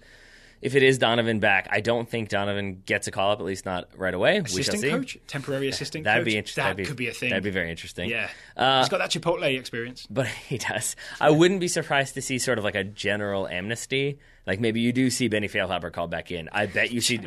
if it is Donovan back, I don't think Donovan gets a call-up, at least not right away. Assistant we shall see. Coach? Temporary assistant that'd coach? Be interesting. That could be a thing. That'd be very interesting. Yeah. He's got that Chipotle experience. But he does. I wouldn't be surprised to see sort of like a general amnesty. Like maybe you do see Benny Feilhaber called back in. I bet you see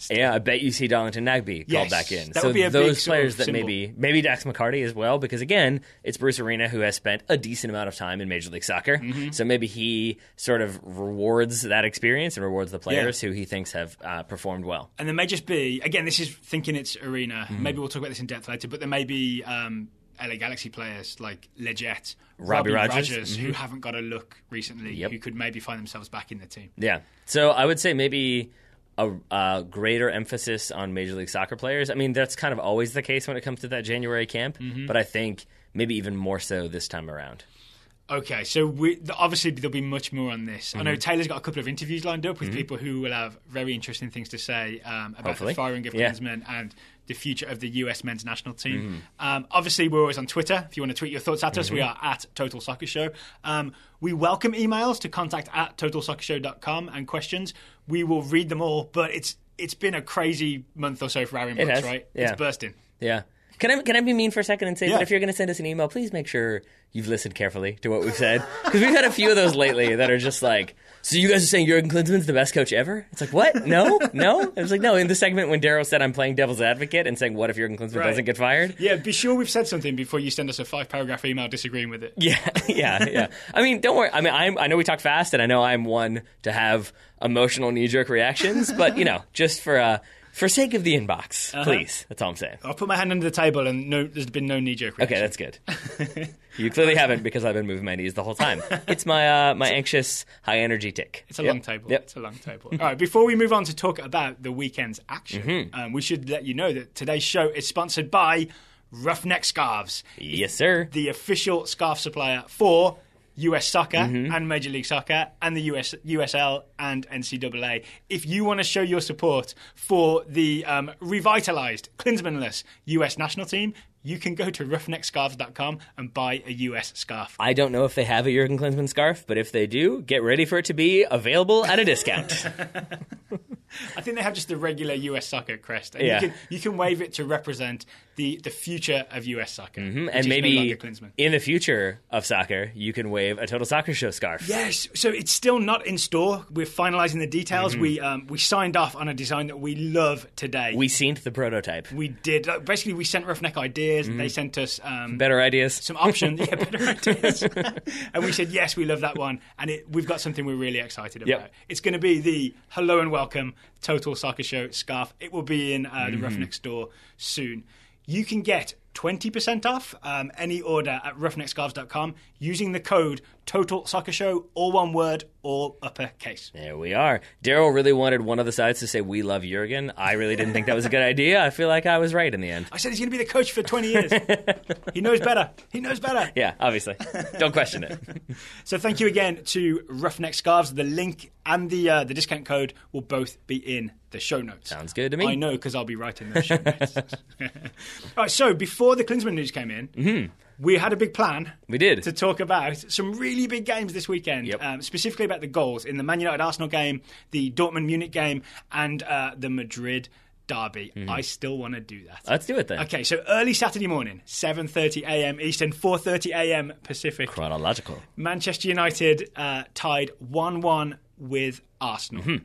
I bet you see Darlington Nagbe called back in. That would be a those big players sort of that symbol. maybe Dax McCarty as well, because again, it's Bruce Arena who has spent a decent amount of time in Major League Soccer. So maybe he sort of rewards that experience and rewards the players who he thinks have performed well. And there may just be, again, this is thinking it's Arena. Maybe we'll talk about this in depth later, but there may be LA Galaxy players like Leggett, Robbie Rogers who haven't got a look recently, who could maybe find themselves back in the team. Yeah. So I would say maybe a greater emphasis on Major League Soccer players. I mean, that's kind of always the case when it comes to that January camp, but I think maybe even more so this time around. Okay, so obviously there'll be much more on this. I know Taylor's got a couple of interviews lined up with people who will have very interesting things to say about the firing of Klinsmann and the future of the US men's national team. Obviously, we're always on Twitter. If you want to tweet your thoughts at us, we are at Total Soccer Show. We welcome emails to contact@totalsoccershow.com and questions. We will read them all, but it's been a crazy month or so for our inbox, right? Yeah. It's bursting. Yeah. Can I be mean for a second and say that if you're going to send us an email, please make sure you've listened carefully to what we've said? Because we've had a few of those lately that are just like, so you guys are saying Jurgen Klinsmann's the best coach ever? It's like, what? No? I was like, no. In the segment when Darryl said I'm playing devil's advocate and saying, what if Jurgen Klinsmann doesn't get fired? Yeah, be sure we've said something before you send us a 5-paragraph email disagreeing with it. Yeah. I mean, don't worry. I mean, I know we talk fast, and I know I'm one to have emotional knee-jerk reactions, but, just for For sake of the inbox, please. That's all I'm saying. I'll put my hand under the table, and there's been no knee-jerk reaction. Okay, that's good. You clearly haven't, because I've been moving my knees the whole time. It's my my anxious, high-energy tick. It's a long table. Yep. It's a long table. All right, before we move on to talk about the weekend's action, we should let you know that today's show is sponsored by Roughneck Scarves. Yes, sir. The official scarf supplier for US Soccer and Major League Soccer and the USL and NCAA. If you want to show your support for the revitalised, Klinsmann-less US national team, you can go to roughneckscarves.com and buy a US scarf. I don't know if they have a Jurgen Klinsmann scarf, but if they do, get ready for it to be available at a discount. I think they have just the regular US soccer crest. And you can wave it to represent the future of US soccer. And maybe in the future of soccer, you can wave a Total Soccer Show scarf. Yes. So it's still not in store. We're finalising the details. We signed off on a design that we love today. We synced the prototype. We did. Basically, we sent Roughneck ideas. They sent us better ideas. Some options. Yeah, better ideas. And we said, yes, we love that one. And we've got something we're really excited about. Yep. It's going to be the Hello and Welcome Total Soccer Show scarf. It will be in the Roughneck store soon. You can get 20% off any order at roughneckscarves.com using the code Total Soccer Show, all one word, all uppercase. There we are. Daryl really wanted one of the sides to say "We love Jurgen." I really didn't think that was a good idea. I feel like I was right in the end. I said he's going to be the coach for 20 years. He knows better. He knows better. Yeah, obviously. Don't question it. So thank you again to Roughneck Scarves. The link and the discount code will both be in the show notes. Sounds good to me. I know, because I'll be writing those show notes. All right, so before the Klinsmann news came in, we had a big plan. We did. To talk about some really big games this weekend, specifically about the goals in the Man United-Arsenal game, the Dortmund-Munich game, and the Madrid derby. I still want to do that. Let's do it then. Okay, so early Saturday morning, 7:30 a.m. Eastern, 4:30 a.m. Pacific. Chronological. Manchester United tied 1-1 with Arsenal.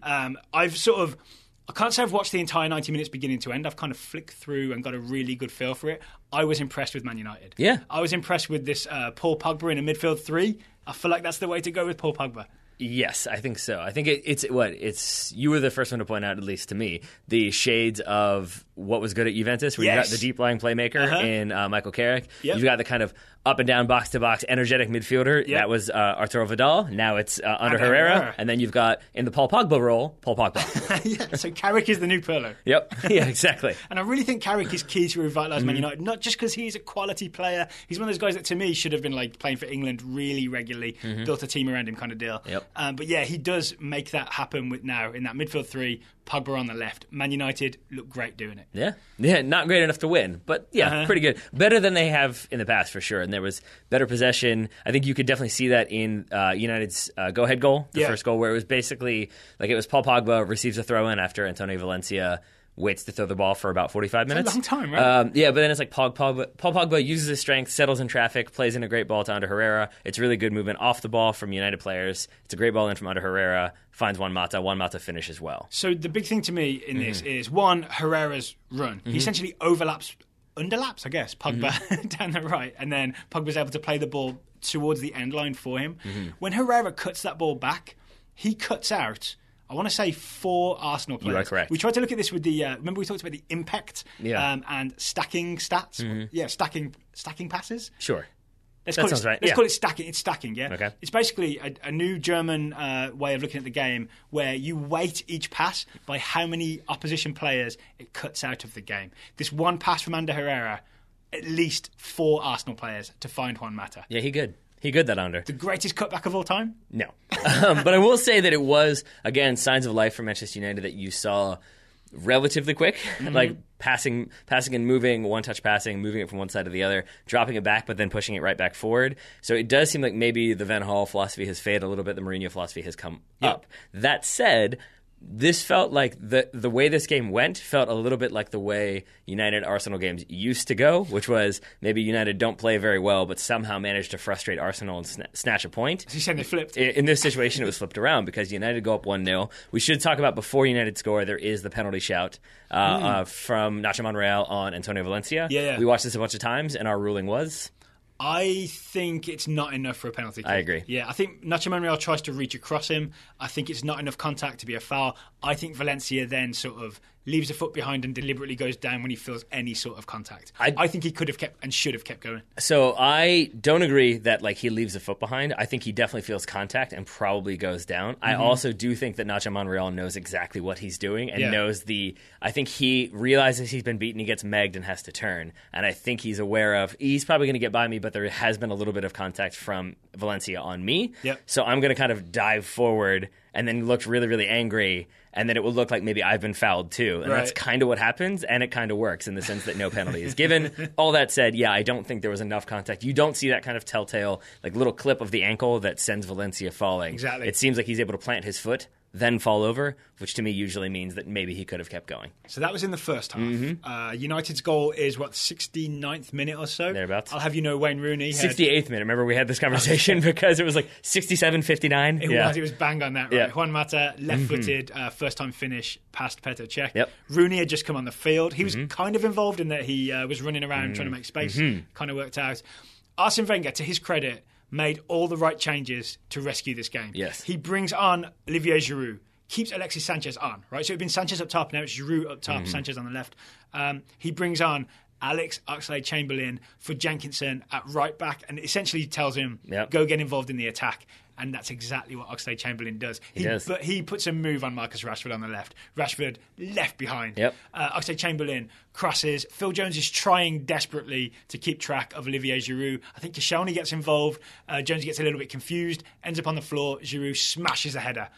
I can't say I've watched the entire 90 minutes beginning to end. I've kind of flicked through and got a really good feel for it. I was impressed with Man United. Yeah. I was impressed with this Paul Pogba in a midfield three. I feel like that's the way to go with Paul Pogba. Yes, I think so. I think it's you were the first one to point out, at least to me, the shades of what was good at Juventus, where you got the deep lying playmaker in Michael Carrick. Yep. You've got the kind of up and down, box to box, energetic midfielder. Yep. That was Arturo Vidal. Now it's under Herrera. And then you've got in the Paul Pogba role, Paul Pogba. So Carrick is the new Pirlo. Yep. Yeah, exactly. And I really think Carrick is key to revitalise Man United, not just because he's a quality player. He's one of those guys that to me should have been like playing for England really regularly, built a team around him kind of deal. Yep. But yeah, he does make that happen with now in that midfield three. Pogba on the left. Man United look great doing it. Yeah, not great enough to win, but pretty good. Better than they have in the past for sure. And there was better possession. I think you could definitely see that in United's go-ahead goal, the first goal, where it was basically like it was Paul Pogba receives a throw-in after Antonio Valencia waits to throw the ball for about 45 minutes. It's a long time, right? But then it's like Paul Pogba uses his strength, settles in traffic, plays in a great ball to Ander Herrera. It's really good movement off the ball from United players. It's a great ball in from Ander Herrera. Finds Juan Mata finishes well. So the big thing to me in this is, one, Herrera's run. He essentially underlaps, I guess, Pogba down the right, and then Pogba's able to play the ball towards the end line for him. When Herrera cuts that ball back, he cuts out, I want to say, 4 Arsenal players. You are correct. We tried to look at this with the, remember we talked about the impact and stacking stats? Yeah, stacking passes. Sure. Let's call it stacking. It's stacking, yeah? Okay. It's basically a new German way of looking at the game where you weight each pass by how many opposition players it cuts out of the game. This one pass from Ander Herrera, at least 4 Arsenal players to find Juan Mata. Yeah, he good. He good, that Ander. The greatest cutback of all time? No. But I will say that it was, again, signs of life for Manchester United that you saw relatively quick, like passing and moving, one-touch passing, moving it from one side to the other, dropping it back, but then pushing it right back forward. So it does seem like maybe the Van Gaal philosophy has faded a little bit. The Mourinho philosophy has come up. That said, this felt like the way this game went felt a little bit like the way United-Arsenal games used to go, which was maybe United don't play very well, but somehow managed to frustrate Arsenal and snatch a point. So you saying they flipped? In this situation, it was flipped around because United go up 1-0. We should talk about before United score, there is the penalty shout from Nacho Monreal on Antonio Valencia. Yeah. We watched this a bunch of times, and our ruling was... I think it's not enough for a penalty kick. I agree. Yeah, I think Nacho Monreal tries to reach across him. I think it's not enough contact to be a foul. I think Valencia then sort of leaves a foot behind and deliberately goes down when he feels any sort of contact. I think he could have kept and should have kept going. So I don't agree that like he leaves a foot behind. I think he definitely feels contact and probably goes down. I also do think that Nacho Monreal knows exactly what he's doing and knows I think he realizes he's been beaten, he gets megged and has to turn. And I think he's aware of, he's probably going to get by me, but there has been a little bit of contact from Valencia on me. Yep. So I'm going to kind of dive forward and then look really, really angry, and then it will look like maybe I've been fouled too. And that's kind of what happens, and it kind of works in the sense that no penalty is given. All that said, yeah, I don't think there was enough contact. You don't see that kind of telltale, like little clip of the ankle that sends Valencia falling. Exactly. It seems like he's able to plant his foot, then fall over, which to me usually means that maybe he could have kept going. So that was in the first half. United's goal is, 69th minute or so? Thereabouts. I'll have you know Wayne Rooney. 68th minute. Remember we had this conversation because it was like 67-59? It was bang on that, right? Yeah. Juan Mata, left-footed, first-time finish past Petr Cech. Yep. Rooney had just come on the field. He was kind of involved in that. He was running around trying to make space. Kind of worked out. Arsene Wenger, to his credit, made all the right changes to rescue this game. Yes. He brings on Olivier Giroud, keeps Alexis Sanchez on, right? So it'd been Sanchez up top, now it's Giroud up top, Sanchez on the left. He brings on Alex Oxlade-Chamberlain for Jenkinson at right back and essentially tells him, go get involved in the attack. And that's exactly what Oxlade-Chamberlain does. But he puts a move on Marcus Rashford on the left. Rashford left behind. Oxlade-Chamberlain crosses. Phil Jones is trying desperately to keep track of Olivier Giroud. I think Koscielny gets involved. Jones gets a little bit confused, ends up on the floor. Giroud smashes a header.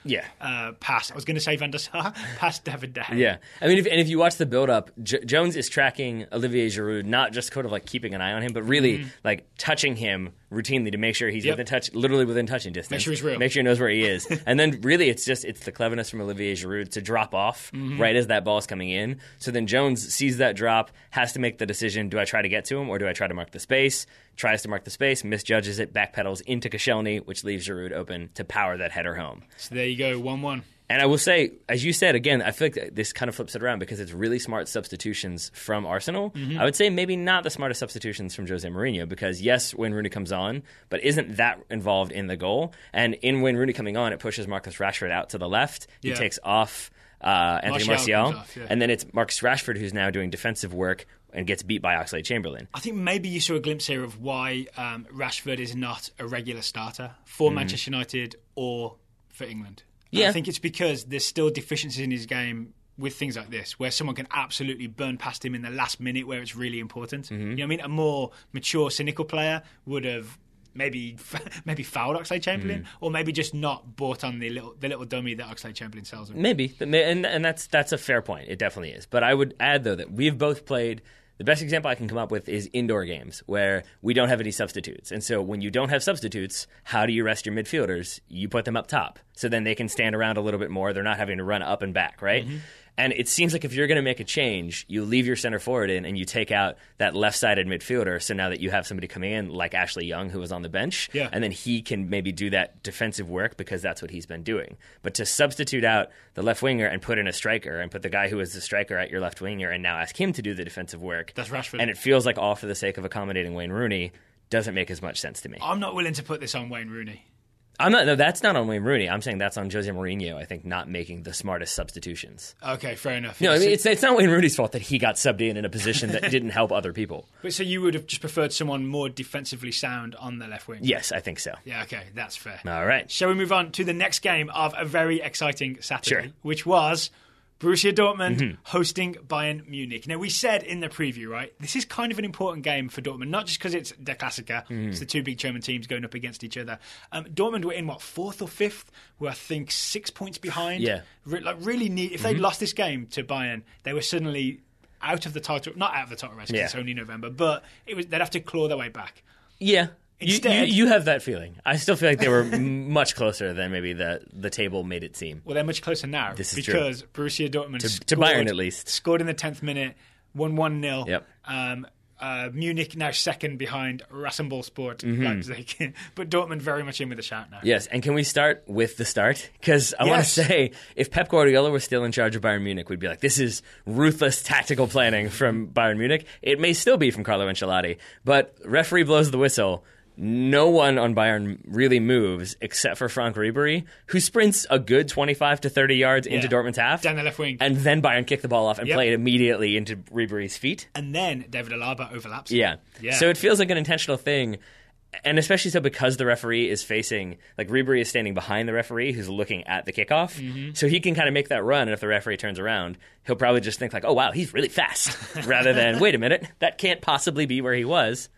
Pass. I was going to say Van der Sar. Past David De Gea. Yeah. I mean, if you watch the build-up, Jones is tracking Olivier Giroud, not just kind of like keeping an eye on him, but really like touching him routinely to make sure he's literally within touching distance. Make sure he's real. Make sure he knows where he is. And then really it's the cleverness from Olivier Giroud to drop off right as that ball's coming in. So then Jones sees that drop, has to make the decision, do I try to get to him or do I try to mark the space? Tries to mark the space, misjudges it, backpedals into Koscielny, which leaves Giroud open to power that header home. So there you go, 1-1. And I will say, as you said, again, I feel like this kind of flips it around because it's really smart substitutions from Arsenal. I would say maybe not the smartest substitutions from Jose Mourinho because, yes, Wayne Rooney comes on, but isn't that involved in the goal. And in Wayne Rooney coming on, it pushes Marcus Rashford out to the left. He takes off Anthony Martial. And then it's Marcus Rashford who's now doing defensive work and gets beat by Oxlade-Chamberlain. I think maybe you saw a glimpse here of why Rashford is not a regular starter for Manchester United or for England. I think it's because there's still deficiencies in his game with things like this, where someone can absolutely burn past him in the last minute where it's really important. You know what I mean? A more mature, cynical player would have maybe fouled Oxlade-Chamberlain, or maybe just not bought on the little dummy that Oxlade-Chamberlain sells him. Maybe, and that's a fair point. It definitely is. But I would add, though, that we've both played. The best example I can come up with is indoor games where we don't have any substitutes. And so when you don't have substitutes, how do you rest your midfielders? You put them up top. So then they can stand around a little bit more. They're not having to run up and back, right? And it seems like if you're going to make a change, you leave your center forward in and you take out that left-sided midfielder. So now that you have somebody coming in like Ashley Young, who was on the bench, and then he can maybe do that defensive work because that's what he's been doing. But to substitute out the left winger and put in a striker and put the guy who is the striker at your left winger and now ask him to do the defensive work, that's Rashford. And it feels like all for the sake of accommodating Wayne Rooney doesn't make as much sense to me. I'm not willing to put this on Wayne Rooney. That's not on Wayne Rooney. I'm saying that's on Jose Mourinho, I think, not making the smartest substitutions. Okay, fair enough. No, I mean, it's not Wayne Rooney's fault that he got subbed in a position that didn't help other people. But so you would have just preferred someone more defensively sound on the left wing? Yes, I think so. Yeah, okay, that's fair. All right. Shall we move on to the next game of a very exciting Saturday, which was Borussia Dortmund hosting Bayern Munich. Now, we said in the preview, right, this is kind of an important game for Dortmund, not just because it's Der Klassiker, it's the two big German teams going up against each other. Dortmund were in, 4th or 5th? Were, I think, 6 points behind. Yeah. Really neat. If they'd lost this game to Bayern, they were suddenly out of the title, not out of the title race because it's only November, but they'd have to claw their way back. Yeah. Instead, you have that feeling. I still feel like they were much closer than maybe the table made it seem. Well, they're much closer now because Borussia Dortmund to Bayern at least scored in the 10th minute, won 1-0. Yep. Munich now second behind Rasenballsport Leipzig, but Dortmund very much in with a shout now. Yes, and can we start with the start? Because I want to say, if Pep Guardiola was still in charge of Bayern Munich, we'd be like, this is ruthless tactical planning from Bayern Munich. It may still be from Carlo Ancelotti, but referee blows the whistle. no one on Bayern really moves except for Frank Ribery, who sprints a good 25 to 30 yards into Dortmund's half. Down the left wing. And then Bayern kick the ball off and play it immediately into Ribery's feet. And then David Alaba overlaps. Yeah. So it feels like an intentional thing. And especially so because the referee is facing, like Ribery is standing behind the referee who's looking at the kickoff. So he can kind of make that run, and if the referee turns around, he'll probably just think like, oh, wow, he's really fast, rather than, wait a minute, that can't possibly be where he was.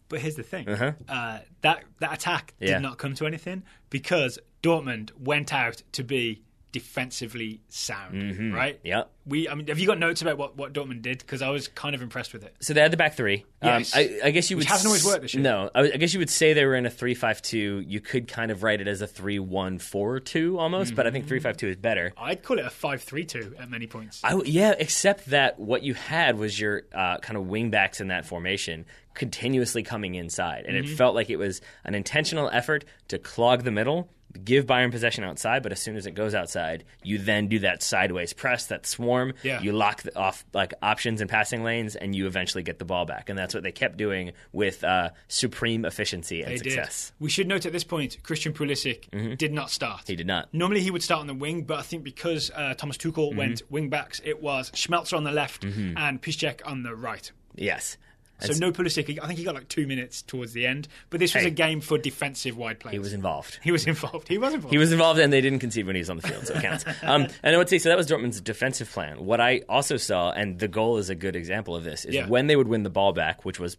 But here's the thing. That attack did not come to anything because Dortmund went out to be defensively sound, right? Yeah. Have you got notes about what Dortmund did? Because I was kind of impressed with it. So they had the back three. Yes. I guess you would. Which hasn't always worked this year. No, I guess you would say they were in a 3-5-2. You could kind of write it as a 3-1-4-2 almost, but I think 3-5-2 is better. I'd call it a 5-3-2 at many points. Except that what you had was your kind of wing backs in that formation continuously coming inside, and it felt like it was an intentional effort to clog the middle, give Bayern possession outside, but as soon as it goes outside, you then do that sideways press, that swarm. You lock off like options and passing lanes, and you eventually get the ball back. And that's what they kept doing with supreme efficiency and success. We should note at this point, Christian Pulisic did not start. He did not. Normally he would start on the wing, but I think because Thomas Tuchel went wing backs, it was Schmelzer on the left and Piszczek on the right. Yes. So no Pulisic. I think he got like 2 minutes towards the end. But this was a game for defensive wide players. He was involved. He was involved, and they didn't concede when he was on the field, so it counts. And I would say, so that was Dortmund's defensive plan. What I also saw, and the goal is a good example of this, is when they would win the ball back, which was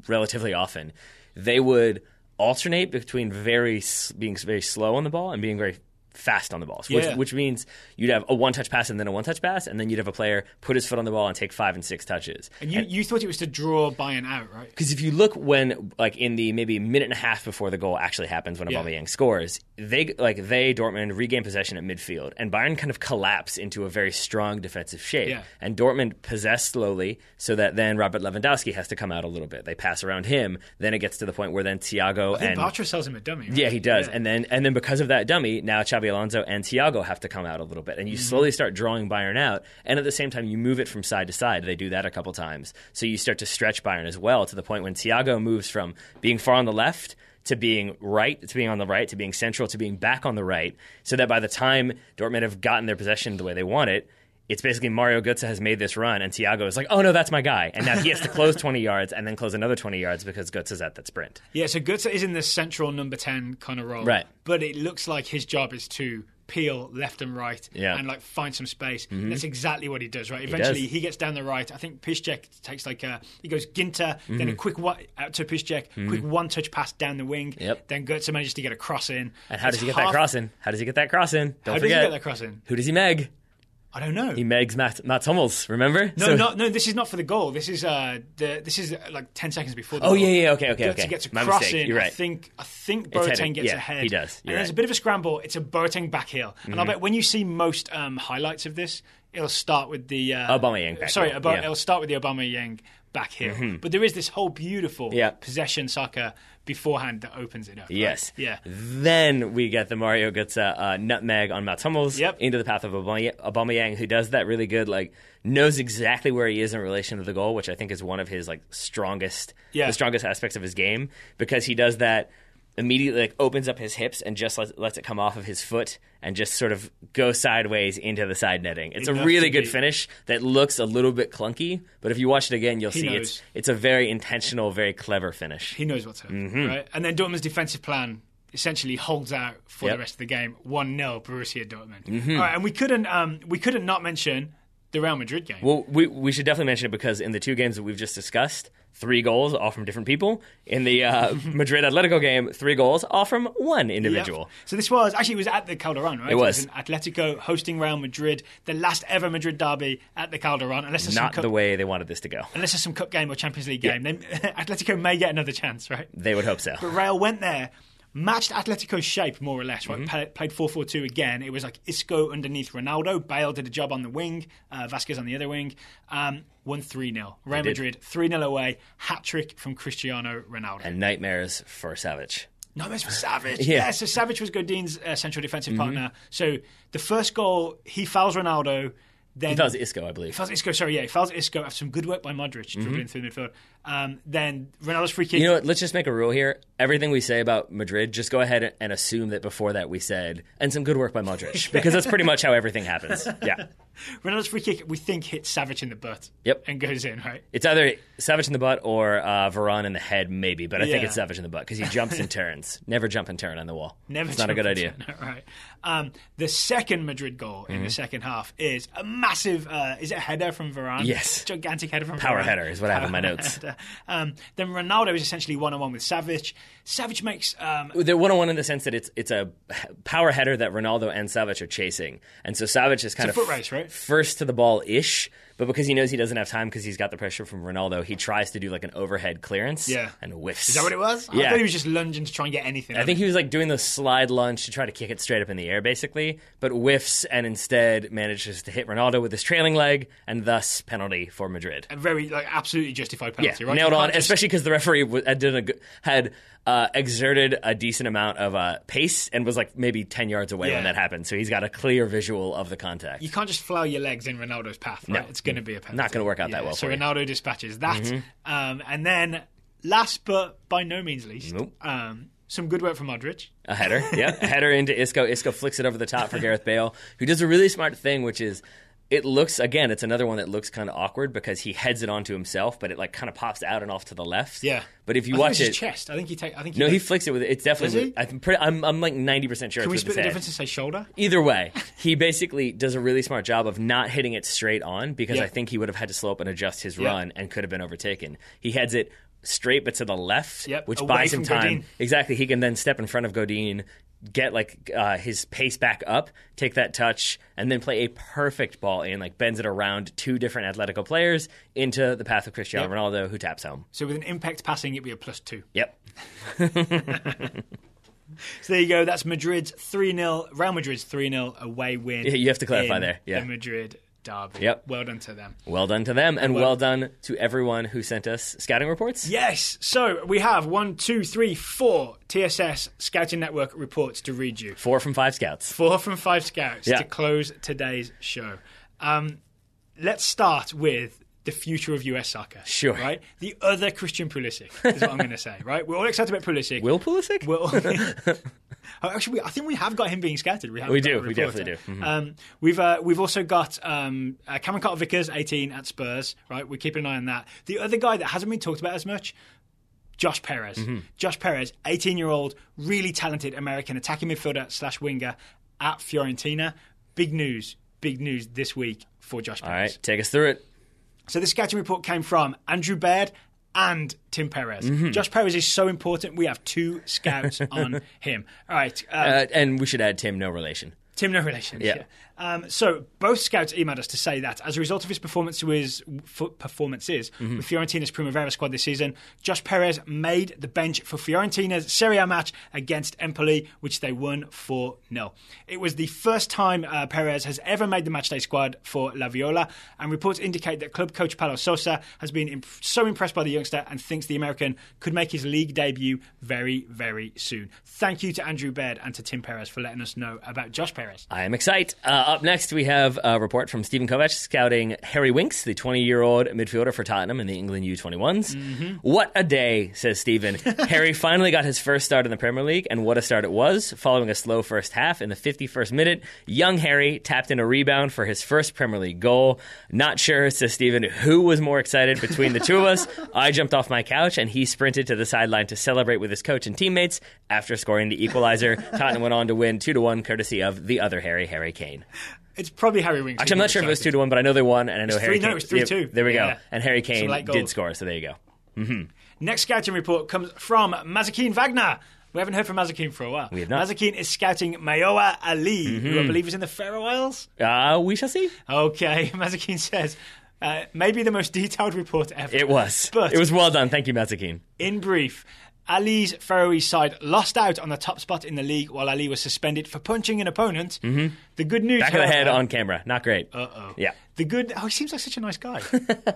relatively often, they would alternate between being very slow on the ball and being very fast on the ball, which means you'd have a one-touch pass and then a one-touch pass, and then you'd have a player put his foot on the ball and take 5 and 6 touches. And you thought it was to draw Bayern out, right? Because if you look when, like in the maybe minute and a half before the goal actually happens when Aubameyang scores, Dortmund regain possession at midfield, and Bayern kind of collapse into a very strong defensive shape. And Dortmund possess slowly, so that then Robert Lewandowski has to come out a little bit. They pass around him. Then it gets to the point where then Thiago and Bartra sells him a dummy. Right? Yeah, he does. And then because of that dummy, now Xabi Alonso and Thiago have to come out a little bit, and you slowly start drawing Bayern out, and at the same time you move it from side to side. They do that a couple times, so you start to stretch Bayern as well, to the point when Thiago moves from being far on the left to being right, to being on the right, to being central, to being back on the right, so that by the time Dortmund have gotten their possession the way they want it, it's basically Mario Götze has made this run, and Thiago is like, oh no, that's my guy. And now he has to close 20 yards and then close another 20 yards because Götze's at that sprint. Yeah, so Götze is in the central number 10 kind of role. Right. But it looks like his job is to peel left and right and like find some space. That's exactly what he does, right? Eventually he gets down the right. I think Piszczek takes he goes Ginter, then a quick out to Piszczek, quick one-touch pass down the wing. Then Götze manages to get a cross in. And how does he get that cross in? Don't forget. How does he get that cross in? Who does he meg? I don't know. He megs Mats Hummels, remember? No, this is not for the goal. This is like 10 seconds before the goal. Okay. Götze gets a cross in. You're right. I think Boateng gets ahead. He does. And there's a bit of a scramble. It's a Boateng back heel. And I bet when you see most highlights of this, it'll start with the Aubameyang back heel. It'll start with the Aubameyang back heel. But there is this whole beautiful possession soccer beforehand that opens it up. Yes. Right? Yeah. Then we get the Mario Götze nutmeg on Mats Hummels into the path of Aubameyang, who does that really good, knows exactly where he is in relation to the goal, which I think is one of his the strongest aspects of his game, because he does that immediately, opens up his hips and just lets it come off of his foot and just sort of go sideways into the side netting. It's a really good finish that looks a little bit clunky, but if you watch it again, you'll see it's a very intentional, very clever finish. He knows what's up, right? And then Dortmund's defensive plan essentially holds out for the rest of the game. 1-0 Borussia Dortmund. All right, and we couldn't not mention the Real Madrid game. Well, we should definitely mention it because in the two games that we've just discussed, 3 goals, all from different people. In the Madrid Atletico game, 3 goals, all from one individual. Yep. So this was at the Calderón, right? It was. Atletico hosting Real Madrid, the last ever Madrid derby at the Calderón. Not the way they wanted this to go. Unless there's some cup game or Champions League game. Atletico may get another chance, right? They would hope so. But Real went there, matched Atletico's shape more or less, right? Played 4-4-2 again. It was like Isco underneath Ronaldo. Bale did a job on the wing. Vasquez on the other wing. Won 3-0. Real Madrid 3-0 away. Hat-trick from Cristiano Ronaldo. And nightmares for Savic. Nightmares for Savic. Yeah, so Savic was Godin's central defensive partner. So the first goal, he fouls Ronaldo. Then he fouls Isco, I believe. He fouls Isco after some good work by Modric, dribbling through the midfield. Then Ronaldo's free kick. You know what? Let's just make a rule here. Everything we say about Madrid, just go ahead and assume that before that we said, and some good work by Modric, because that's pretty much how everything happens. Yeah. Ronaldo's free kick, we think, hits Savic in the butt. Yep. And goes in, right? It's either Savic in the butt or Varane in the head, maybe, but I think it's Savic in the butt because he jumps and turns. Never jump and turn on the wall. It's not a good idea. Right. The second Madrid goal in the second half is a massive, is it a header from Varane? Yes. Gigantic header from Varane. Power header is what I have in my notes. Then Ronaldo is essentially one-on-one with Savic. Savic makes... They're one-on-one in the sense that it's a power header that Ronaldo and Savic are chasing. And so Savic is kind of foot race, right? First to the ball-ish, but because he knows he doesn't have time because he's got the pressure from Ronaldo, he tries to do like an overhead clearance and whiffs. Is that what it was? Yeah. I thought he was just lunging to try and get anything. I think he was like doing the slide lunge to try to kick it straight up in the air, basically, but whiffs and instead manages to hit Ronaldo with his trailing leg, and thus penalty for Madrid. A very absolutely justified penalty, right? Nailed on, especially because the referee had exerted a decent amount of pace and was like maybe 10 yards away when that happened, so he's got a clear visual of the contact. You can't just flower your legs in Ronaldo's path, right? No. It's going to be a penalty. Not going to work out that well so for you. Ronaldo dispatches that. And then, last but by no means least, some good work from Modric. A header, a header into Isco. Isco flicks it over the top for Gareth Bale, who does a really smart thing, which is it's another one that looks kind of awkward because he heads it onto himself, but it like kind of pops out and off to the left. Yeah. But if you watch his chest. He flicks it with it. It's definitely. I'm like 90% sure. Can we it's with split his the head. difference and say shoulder? Either way, he basically does a really smart job of not hitting it straight on because I think he would have had to slow up and adjust his run and could have been overtaken. He heads it straight but to the left, which away buys him from time. Godin. Exactly. He can then step in front of Godin, get his pace back up, take that touch, and then play a perfect ball in, bends it around two different Atletico players into the path of Cristiano Ronaldo, who taps home. So with an impact passing, it'd be a +2. Yep. So there you go. That's Madrid's 3-0, Real Madrid's 3-0 away win. You have to clarify there. Yeah. The Madrid derby. Yep. Well done to them. Well done to them, and well done to everyone who sent us scouting reports. Yes. So we have 4 TSS Scouting Network reports to read you. 4 from 5 scouts. 4 from 5 scouts to close today's show. Let's start with the future of US soccer. Sure. Right? The other Christian Pulisic is what I'm going to say, right? We're all excited about Pulisic. Will Pulisic? Actually, I think we have got him being scouted. We do. We definitely do. Mm-hmm. We've also got Cameron Carter-Vickers, 18 at Spurs. Right, we're keeping an eye on that. The other guy that hasn't been talked about as much, Josh Perez. Mm-hmm. Josh Perez, 18-year-old, really talented American attacking midfielder / winger at Fiorentina. Big news this week for Josh Perez. All right, take us through it. So the scouting report came from Andrew Baird and Tim Perez. Mm-hmm. Josh Perez is so important. We have 2 scouts on him. All right. And we should add Tim, no relation. Tim, no relation. Yeah. So both scouts emailed us to say that as a result of his performances with Fiorentina's Primavera squad this season, Josh Perez made the bench for Fiorentina's Serie A match against Empoli, which they won 4-0. It was the first time Perez has ever made the matchday squad for La Viola, and reports indicate that club coach Paulo Sousa has been so impressed by the youngster and thinks the American could make his league debut very, very soon. Thank you to Andrew Baird and to Tim Perez for letting us know about Josh Perez. I am excited. Up next, we have a report from Stephen Kovac scouting Harry Winks, the 20-year-old midfielder for Tottenham in the England U21s. Mm-hmm. What a day, says Stephen. Harry finally got his first start in the Premier League, and what a start it was. Following a slow first half, in the 51st minute, young Harry tapped in a rebound for his first Premier League goal. Not sure, says Stephen, who was more excited between the two of us. I jumped off my couch, and he sprinted to the sideline to celebrate with his coach and teammates after scoring the equalizer. Tottenham went on to win 2-1, courtesy of the other Harry Kane. It's probably Harry Winks. Actually, I'm not sure if it was 2-1, but I know they won, and I know Harry Kane. No, it was 3-2. There we go. And Harry Kane did score, so there you go. Mm-hmm. Next scouting report comes from Mazakine Wagner. We haven't heard from Mazakine for a while. We have not. Mazakine is scouting Mayowa Ali, who I believe is in the Faroe Isles. We shall see. Okay, Mazakine says, maybe the most detailed report ever. It was. But it was well done. Thank you, Mazakine. In brief, Ali's Faroese side lost out on the top spot in the league while Ali was suspended for punching an opponent. Mm-hmm. The good news, back of the head on camera. Not great. Uh-oh. Yeah. He seems like such a nice guy,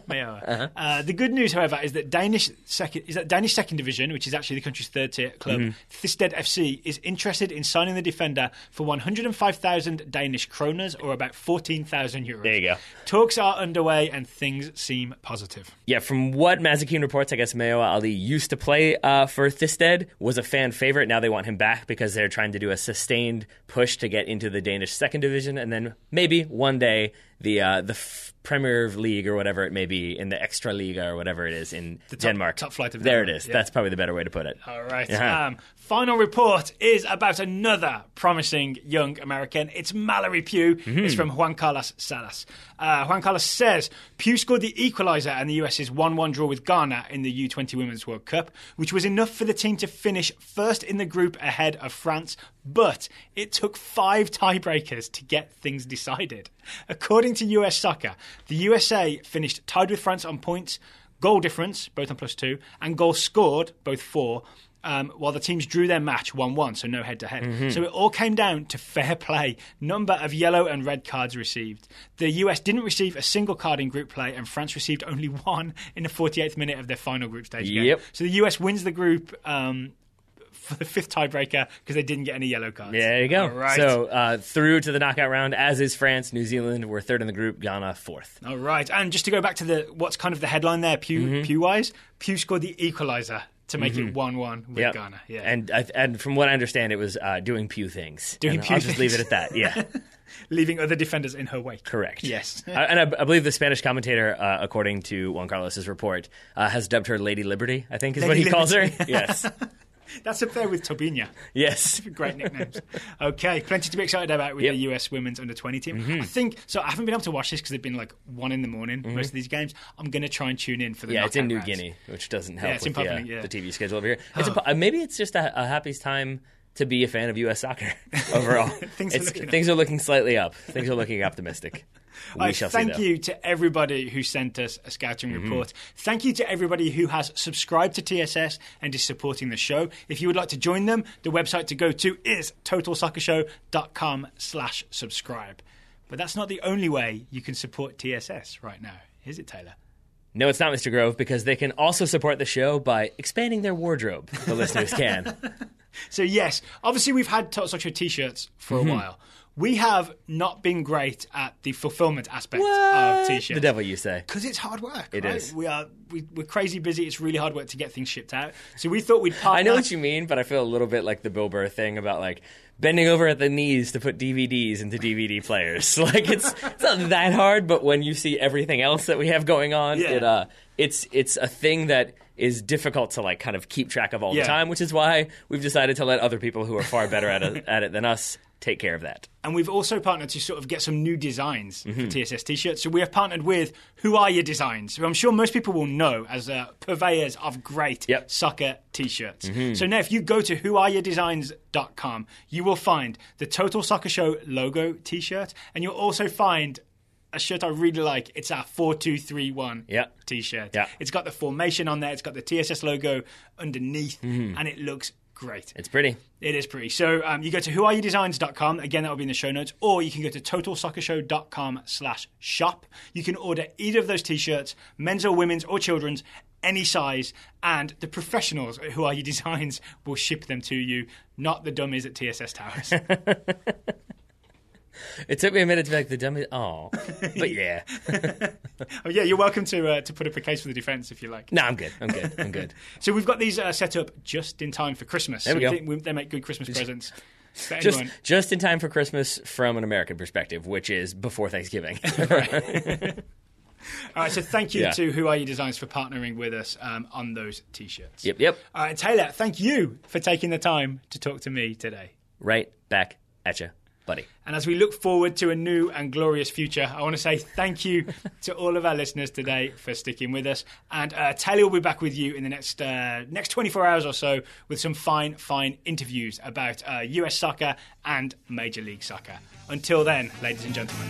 Mayo. The good news, however, is that Danish second division, which is actually the country's third-tier club, Thisted FC, is interested in signing the defender for 105,000 Danish kroners, or about 14,000 euros. There you go. Talks are underway, and things seem positive. Yeah, from what Mazikeen reports, I guess Mayo Ali used to play for Thisted, was a fan favorite. Now they want him back because they're trying to do a sustained push to get into the Danish second division, and then maybe one day the Premier League or whatever it may be, in the Extra Liga or whatever it is in Denmark. Top flight of Denmark. There it is. Yeah. That's probably the better way to put it. All right. Final report is about another promising young American. It's Mallory Pugh. It's from Juan Carlos Salas. Juan Carlos says, Pugh scored the equaliser in the US's 1-1 draw with Ghana in the U20 Women's World Cup, which was enough for the team to finish first in the group ahead of France, but it took 5 tiebreakers to get things decided. According to US Soccer, the USA finished tied with France on points, goal difference, both on +2, and goals scored, both 4, while the teams drew their match 1-1, so no head-to-head. So it all came down to fair play, number of yellow and red cards received. The US didn't receive a single card in group play, and France received only 1 in the 48th minute of their final group stage game. So the US wins the group for the 5th tiebreaker because they didn't get any yellow cards. There you go. All right. So through to the knockout round, as is France. New Zealand were 3rd in the group, Ghana 4th. All right. And just to go back to what's kind of the headline there, Pew-wise, Pew scored the equaliser to make it 1-1 with Ghana. Yeah. And from what I understand, it was doing Pew things. I'll just leave it at that. Yeah. Leaving other defenders in her wake. Correct. Yes. And I believe the Spanish commentator, according to Juan Carlos's report, has dubbed her Lady Liberty, I think is Lady what he calls her. Yes. That's up there with Tobinia. Yes. Great nicknames. Okay, plenty to be excited about with the US women's under-20 team. I think, so I haven't been able to watch this because they've been like 1 a.m, most of these games. I'm going to try and tune in for the knockout it's in New rounds. Guinea, which doesn't help with the TV schedule over here. Maybe it's just a happy time to be a fan of U.S. soccer overall. Things are looking slightly up. Things are looking optimistic. Thank you to everybody who sent us a scouting report. Thank you to everybody who has subscribed to TSS and is supporting the show. If you would like to join them, the website to go to is totalsoccershow.com/subscribe. But that's not the only way you can support TSS right now, is it, Taylor? No, it's not, Mr. Grove, because they can also support the show by expanding their wardrobe. The listeners can. So, yes, obviously we've had Total Soccer Show T-shirts for a while. We have not been great at the fulfillment aspect of T-shirts. The devil you say. Because it's hard work. It is. We're crazy busy. It's really hard work to get things shipped out. So we thought we'd partner. I know what you mean, but I feel a little bit like the Bill Burr thing about like bending over at the knees to put DVDs into DVD players. Like it's not that hard, but when you see everything else that we have going on, it's a thing that is difficult to like kind of keep track of all the time, which is why we've decided to let other people who are far better at it than us take care of that. And we've also partnered to sort of get some new designs for TSS T-shirts. So we have partnered with Who Are Your Designs, who I'm sure most people will know as purveyors of great soccer T-shirts. So now if you go to whoareyourdesigns.com, you will find the Total Soccer Show logo T-shirt, and you'll also find a shirt I really like. It's our 4-2-3-1 T-shirt. It's got the formation on there. It's got the TSS logo underneath, and it looks great. It's pretty. It is pretty. So you go to whoareyourdesigns.com. Again, that will be in the show notes. Or you can go to totalsoccershow.com/shop. You can order either of those T-shirts, men's or women's or children's, any size. And the professionals at Who Are Your Designs will ship them to you, not the dummies at TSS Towers. It took me a minute to be like, the dummy. Oh, but yeah. Oh, yeah, you're welcome to put up a case for the defence if you like. No, I'm good. So we've got these set up just in time for Christmas. There we go. They make good Christmas presents. Just in time for Christmas from an American perspective, which is before Thanksgiving. Right. All right, so thank you to Who Are Your Designs for partnering with us on those T-shirts. Yep. All right, Taylor, thank you for taking the time to talk to me today. Right back at you, buddy. And as we look forward to a new and glorious future, I want to say thank you to all of our listeners today for sticking with us. And Taylor will be back with you in the next 24 hours or so with some fine interviews about US soccer and Major League Soccer. Until then, ladies and gentlemen.